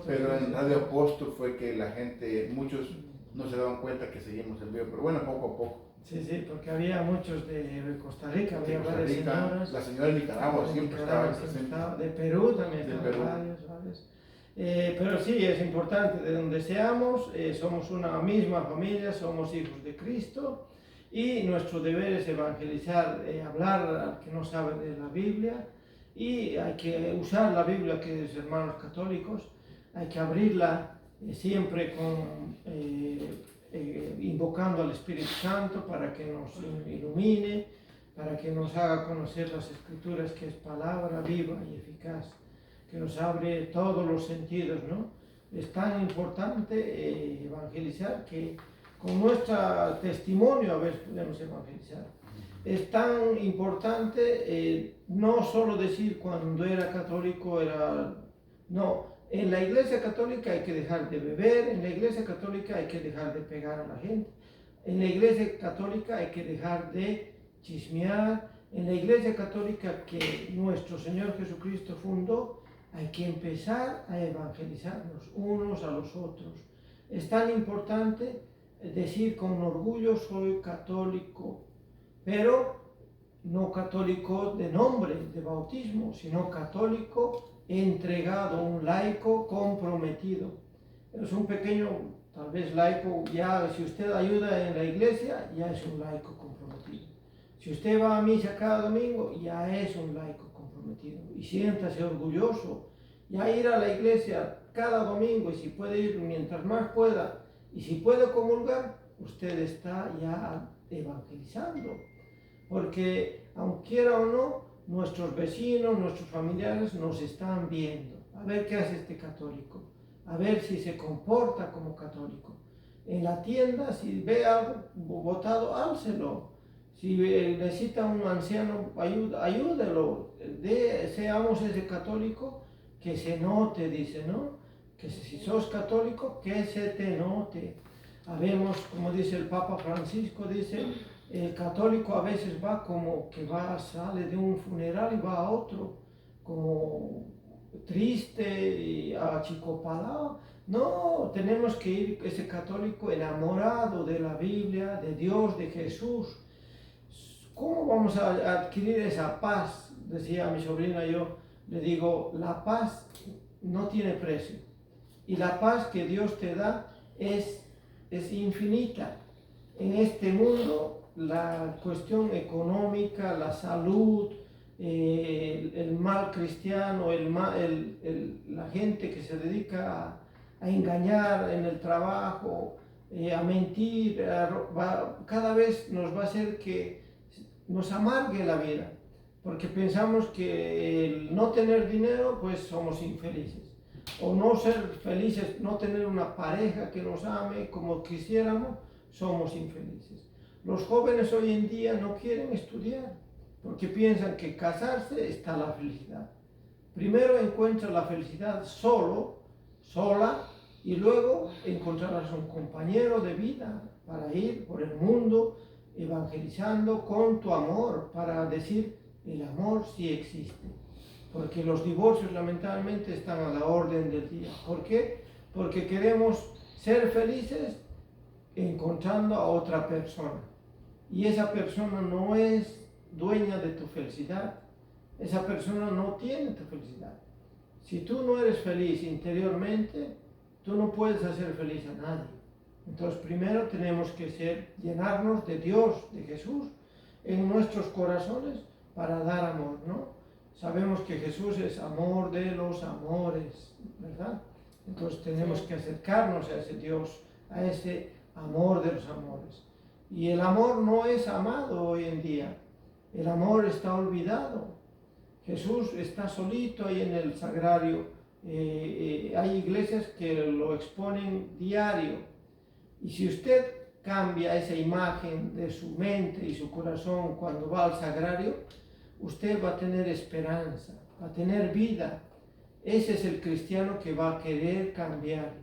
Pero en Radio Apóstol fue que la gente, muchos no se daban cuenta que seguimos en vivo. Pero bueno, poco a poco. Sí, sí, porque había muchos de Costa Rica, De había Costa varias Rica, señoras. la señora de Nicaragua De siempre Nicaragua estaba siempre presente. estaba, de Perú también De estaban Perú. varios. Pero sí, es importante, de donde seamos, somos una misma familia, somos hijos de Cristo y nuestro deber es evangelizar, hablar al que no sabe de la Biblia, y hay que usar la Biblia, que es hermanos católicos, hay que abrirla siempre invocando al Espíritu Santo para que nos ilumine, para que nos haga conocer las Escrituras, que es palabra viva y eficaz, que nos abre todos los sentidos, ¿no? Es tan importante evangelizar que con nuestro testimonio a veces podemos evangelizar. Es tan importante no solo decir cuando era católico no. En la Iglesia Católica hay que dejar de beber, en la Iglesia Católica hay que dejar de pegar a la gente, en la Iglesia Católica hay que dejar de chismear, en la Iglesia Católica que nuestro Señor Jesucristo fundó, hay que empezar a evangelizarnos unos a los otros. Es tan importante decir con orgullo: soy católico, pero no católico de nombre, de bautismo, sino católico entregado, un laico comprometido. Es un pequeño, tal vez laico, ya si usted ayuda en la iglesia, ya es un laico comprometido. Si usted va a misa cada domingo, ya es un laico comprometido. Y siéntase orgulloso, ya ir a la iglesia cada domingo, y si puede ir mientras más pueda, y si puede comulgar, usted está ya evangelizando. Porque aunque quiera o no, nuestros vecinos, nuestros familiares nos están viendo. A ver qué hace este católico, a ver si se comporta como católico. En la tienda, si ve algo botado, álcelo. Si necesita un anciano, ayúdelo. Seamos ese católico que se note, dice, ¿no? Que si sos católico, que se te note. Habemos, como dice el Papa Francisco, dice: el católico a veces va como que sale de un funeral y va a otro, como triste y achicopalado. No, tenemos que ir ese católico enamorado de la Biblia, de Dios, de Jesús. ¿Cómo vamos a adquirir esa paz? Decía mi sobrina, yo le digo: la paz no tiene precio. Y la paz que Dios te da es infinita. En este mundo, la cuestión económica, la salud, el mal cristiano, la gente que se dedica a engañar en el trabajo, a mentir, cada vez nos va a hacer que nos amargue la vida, porque pensamos que el no tener dinero, pues somos infelices, o no ser felices, no tener una pareja que nos ame como quisiéramos, somos infelices. Los jóvenes hoy en día no quieren estudiar porque piensan que casarse está la felicidad. Primero encuentras la felicidad sola, y luego encontrarás un compañero de vida para ir por el mundo evangelizando con tu amor, para decir: el amor sí existe. Porque los divorcios lamentablemente están a la orden del día. ¿Por qué? Porque queremos ser felices encontrando a otra persona. Y esa persona no es dueña de tu felicidad. Esa persona no tiene tu felicidad. Si tú no eres feliz interiormente, tú no puedes hacer feliz a nadie. Entonces primero tenemos que llenarnos de Dios, de Jesús, en nuestros corazones para dar amor, ¿no? Sabemos que Jesús es amor de los amores, ¿verdad? Entonces tenemos que acercarnos a ese Dios, a ese amor de los amores. Y el amor no es amado hoy en día, el amor está olvidado. Jesús está solito ahí en el sagrario. Hay iglesias que lo exponen diario. Y si usted cambia esa imagen de su mente y su corazón cuando va al sagrario, usted va a tener esperanza, va a tener vida. Ese es el cristiano que va a querer cambiar.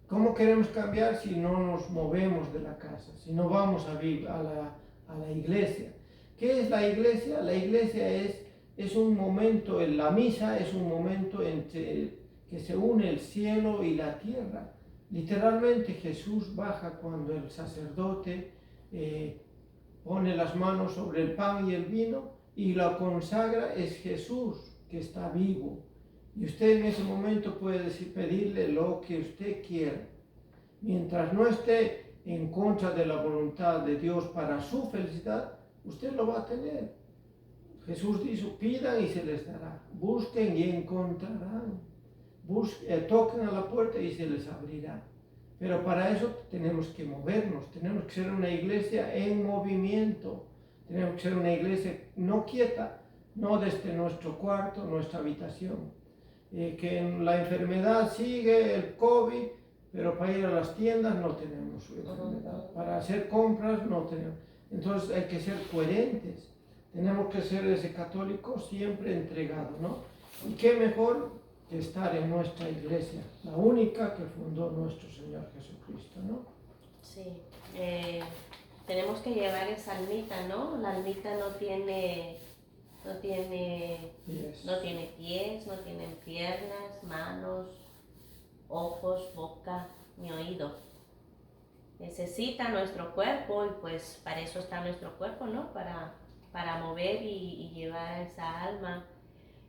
¿Cómo queremos cambiar si no nos movemos de la casa, si no vamos a la iglesia? ¿Qué es la iglesia? La iglesia es un momento, en la misa es un momento entre que se une el cielo y la tierra. Literalmente Jesús baja cuando el sacerdote pone las manos sobre el pan y el vino y lo consagra. Es Jesús que está vivo. Y usted en ese momento puede pedirle lo que usted quiera. Mientras no esté en contra de la voluntad de Dios para su felicidad, usted lo va a tener. Jesús dijo, pidan y se les dará, busquen y encontrarán, toquen a la puerta y se les abrirá. Pero para eso tenemos que movernos, tenemos que ser una iglesia en movimiento, tenemos que ser una iglesia no quieta, no desde nuestro cuarto, nuestra habitación. Que en la enfermedad sigue el COVID, pero para ir a las tiendas no tenemos enfermedad, para hacer compras no tenemos. Entonces hay que ser coherentes, tenemos que ser ese católico siempre entregado, ¿no? Y qué mejor que estar en nuestra iglesia, la única que fundó nuestro Señor Jesucristo, ¿no? Sí, tenemos que llevar esa almita, ¿no? La almita no tiene pies, no tiene piernas, manos, ojos, boca, ni oído. Necesita nuestro cuerpo y pues para eso está nuestro cuerpo, ¿no? Para mover y llevar esa alma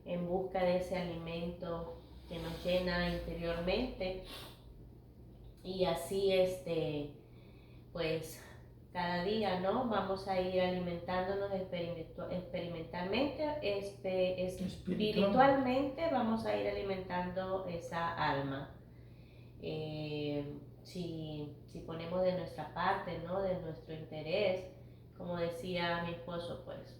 en busca de ese alimento que nos llena interiormente. Y así pues cada día, ¿no? Vamos a ir alimentándonos experimentalmente, espiritualmente vamos a ir alimentando esa alma. Si ponemos de nuestra parte, ¿no? De nuestro interés, como decía mi esposo, pues,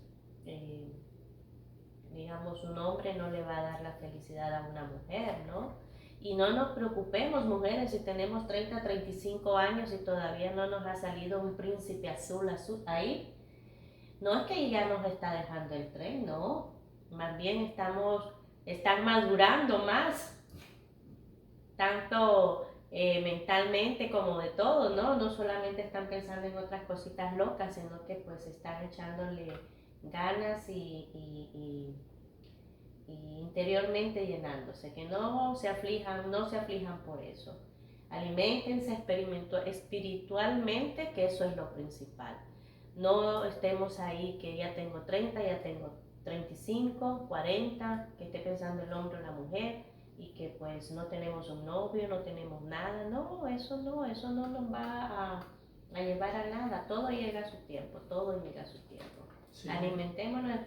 digamos, un hombre no le va a dar la felicidad a una mujer, ¿no? Y no nos preocupemos, mujeres, si tenemos 30, 35 años y todavía no nos ha salido un príncipe azul ahí. No es que ya nos está dejando el tren, no. Más bien están madurando más, tanto mentalmente como de todo, ¿no? No solamente están pensando en otras cositas locas, sino que pues están echándole ganas y interiormente llenándose, que no se aflijan por eso. Aliméntense espiritualmente, que eso es lo principal. No estemos ahí que ya tengo 30, ya tengo 35, 40, que esté pensando el hombre o la mujer y que pues no tenemos un novio, no tenemos nada. No, eso no nos va a llevar a nada. Todo llega a su tiempo, Sí. Alimentémonos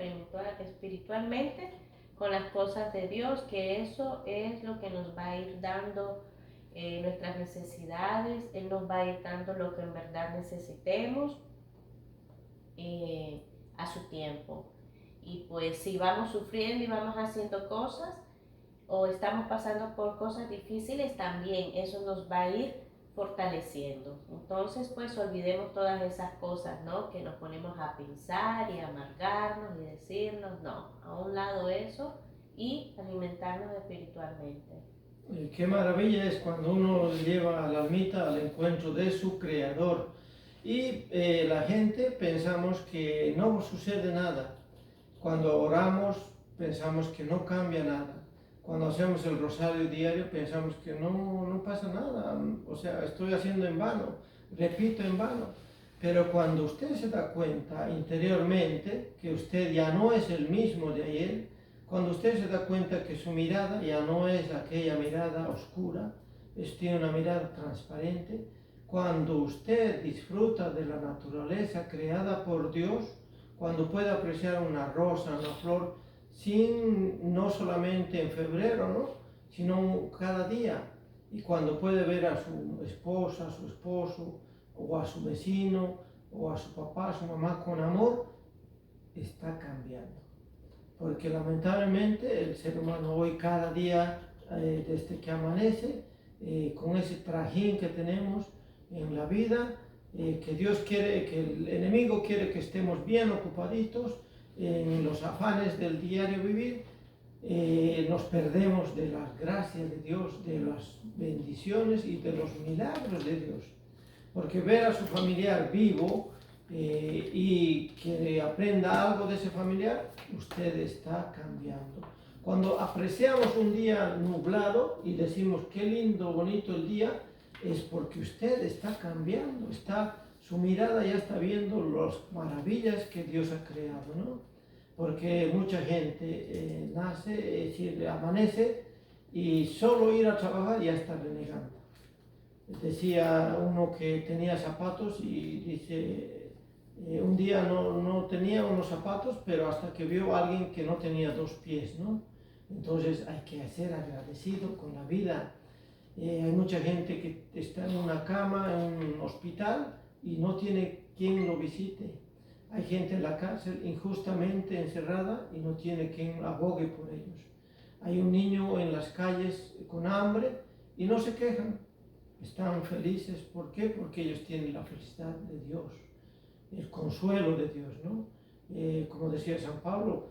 espiritualmente con las cosas de Dios, que eso es lo que nos va a ir dando nuestras necesidades. Él nos va a ir dando lo que en verdad necesitemos a su tiempo. Y pues si vamos sufriendo y vamos haciendo cosas o estamos pasando por cosas difíciles, también eso nos va a ir fortaleciendo. Entonces pues olvidemos todas esas cosas, ¿no? Que nos ponemos a pensar y a amargarnos y decirnos, no, a un lado eso y alimentarnos espiritualmente. Y qué maravilla es cuando uno lleva a la almita al encuentro de su Creador y la gente pensamos que no sucede nada. Cuando oramos pensamos que no cambia nada. Cuando hacemos el rosario diario pensamos que no pasa nada, o sea, estoy haciendo en vano, repito en vano. Pero cuando usted se da cuenta interiormente que usted ya no es el mismo de ayer, cuando usted se da cuenta que su mirada ya no es aquella mirada oscura, tiene una mirada transparente, cuando usted disfruta de la naturaleza creada por Dios, cuando puede apreciar una rosa, una flor, no solamente en febrero, ¿no? Sino cada día. Y cuando puede ver a su esposa, a su esposo, o a su vecino, o a su papá, a su mamá con amor, está cambiando. Porque lamentablemente el ser humano hoy cada día, desde que amanece, con ese trajín que tenemos en la vida, que Dios quiere, que el enemigo quiere que estemos bien ocupaditos en los afanes del diario vivir, nos perdemos de las gracias de Dios, de las bendiciones y de los milagros de Dios. Porque ver a su familiar vivo y que aprenda algo de ese familiar, usted está cambiando. Cuando apreciamos un día nublado y decimos qué lindo, bonito el día, es porque usted está cambiando, su mirada ya está viendo las maravillas que Dios ha creado, ¿no? Porque mucha gente nace, es decir, amanece y solo ir a trabajar ya está renegando. Decía uno que tenía zapatos y dice, un día no tenía unos zapatos, pero hasta que vio a alguien que no tenía 2 pies, ¿no? Entonces hay que ser agradecido con la vida. Hay mucha gente que está en una cama, en un hospital y no tiene quien lo visite. Hay gente en la cárcel injustamente encerrada y no tiene quien abogue por ellos. Hay un niño en las calles con hambre y no se quejan. Están felices. ¿Por qué? Porque ellos tienen la felicidad de Dios, el consuelo de Dios, ¿no? Como decía San Pablo,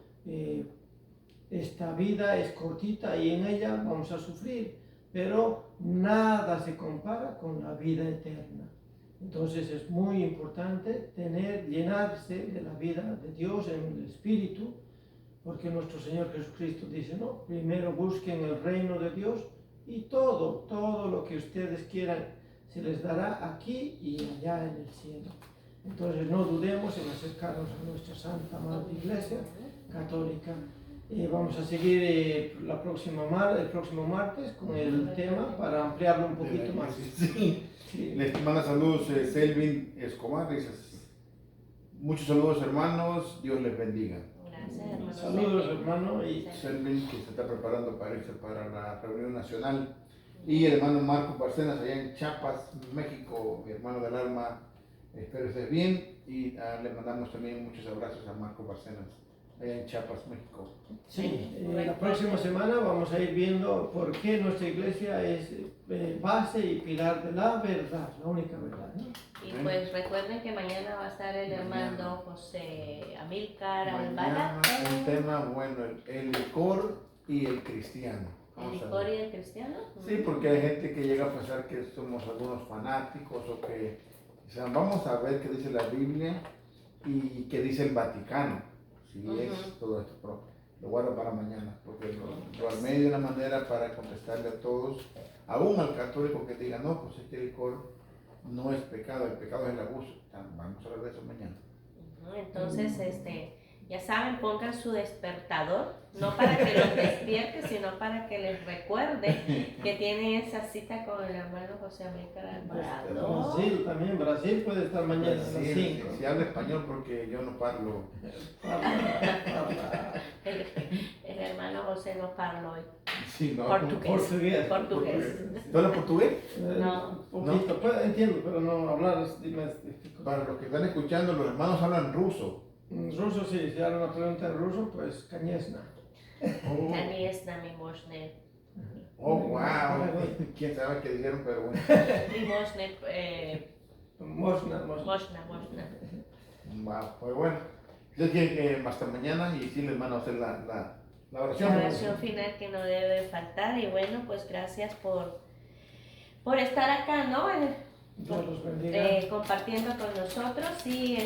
esta vida es cortita y en ella vamos a sufrir, pero nada se compara con la vida eterna. Entonces es muy importante llenarse de la vida de Dios en el Espíritu, porque nuestro Señor Jesucristo dice, no, primero busquen el reino de Dios y todo lo que ustedes quieran se les dará aquí y allá en el cielo. Entonces no dudemos en acercarnos a nuestra Santa Madre Iglesia Católica. Vamos a seguir el próximo martes con el tema para ampliarlo un poquito más. Sí. Les manda saludos Selvin Escobar, dices, muchos saludos hermanos, Dios les bendiga. Gracias, hermano. Saludos, hermano. Y Selvin, que se está preparando para irse para la reunión nacional. Y el hermano Marco Barcenas allá en Chiapas, México, mi hermano del alma, espero estés bien. Y le mandamos también muchos abrazos a Marco Barcenas allá en Chiapas, México. sí, la próxima semana vamos a ir viendo por qué nuestra iglesia es base y pilar de la verdad, la única verdad, ¿no? Y pues recuerden que mañana va a estar el hermano José Amílcar Mañana Alvarado. un tema bueno, el licor y el cristiano. ¿El Vamos a licor ver. y el cristiano? Sí, porque hay gente que llega a pensar que somos algunos fanáticos o que, o sea, vamos a ver qué dice la Biblia y qué dice el Vaticano, si es todo esto, pero lo guardo para mañana, porque lo armé de una manera para contestarle a todos, aún al católico que diga, no, pues este licor no es pecado, el pecado es el abuso. Vamos a hablar de eso mañana. Entonces, ya saben, pongan su despertador, no para que los despierte, sino para que les recuerde que tienen esa cita con el hermano José Amílcar Alvarado. Brasil también, Brasil puede estar mañana a las 5. Si habla español porque yo no parlo. El hermano José no parla hoy. Sí, no. Portugués. ¿Tú hablas portugués? No. Un poquito, pues, entiendo, pero no hablar es difícil. Para los que están escuchando, los hermanos hablan ruso. Ruso, sí, si hagan una pregunta en ruso, pues Cañesna. Конечно, mimosne. Oh, wow. Quién sabe qué dijeron, pero bueno. Mimosne, Mosna. mosna. Wow, pues bueno. Entonces, que hasta mañana y sí les mando a hacer la oración. La oración final que no debe faltar. Y bueno, pues gracias por estar acá, ¿no? Dios los bendiga. Compartiendo con nosotros y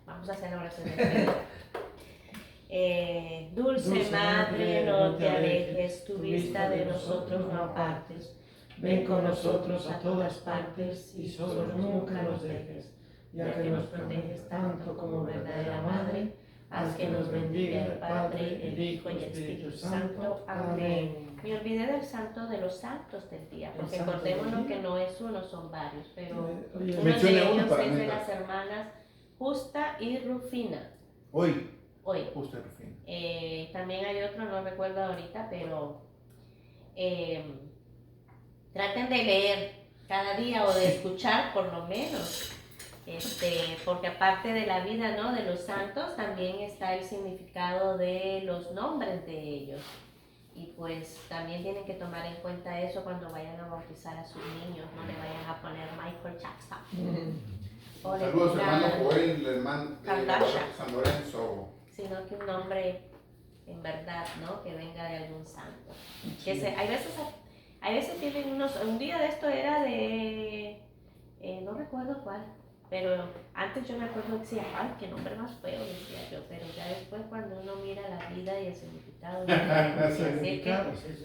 vamos a hacer la oración de despedida. Dulce Madre, no te alejes, tu vista de nosotros no apartes. Ven con nosotros a todas partes y solos nunca nos dejes, ya que nos proteges tanto como verdadera Madre. Haz que nos bendiga el Padre, el Hijo y el Espíritu Santo. Amén. Me olvidé del santo de los santos del día, porque acordémonos que no es uno, son varios, pero uno de ellos es de las hermanas Justa y Rufina. Hoy. hoy. Usted, Rufino. También hay otro, no recuerdo ahorita, pero traten de leer cada día o de escuchar por lo menos, porque aparte de la vida, ¿no?, de los santos, también está el significado de los nombres de ellos. Y pues también tienen que tomar en cuenta eso cuando vayan a bautizar a sus niños, no le vayan a poner Michael Jackson. O le Saludos, hermano pongan Joel, el hermano de Kardashian. San Lorenzo. sino que un nombre en verdad, ¿no?, que venga de algún santo. Que hay veces tienen un día de esto era de, no recuerdo cuál, pero antes yo me acuerdo que decía, ay, qué nombre más feo, decía yo, pero ya después cuando uno mira la vida y el significado, así que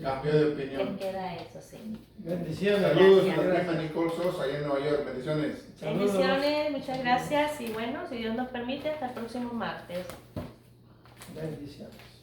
Cambio de opinión. te queda eso, sí. Bendiciones. Saludos a Gracias. la prima Nicole Sosa, allá en Nueva York. Bendiciones. Saludos. Bendiciones, muchas gracias y bueno, si Dios nos permite, hasta el próximo martes. Bendiciones.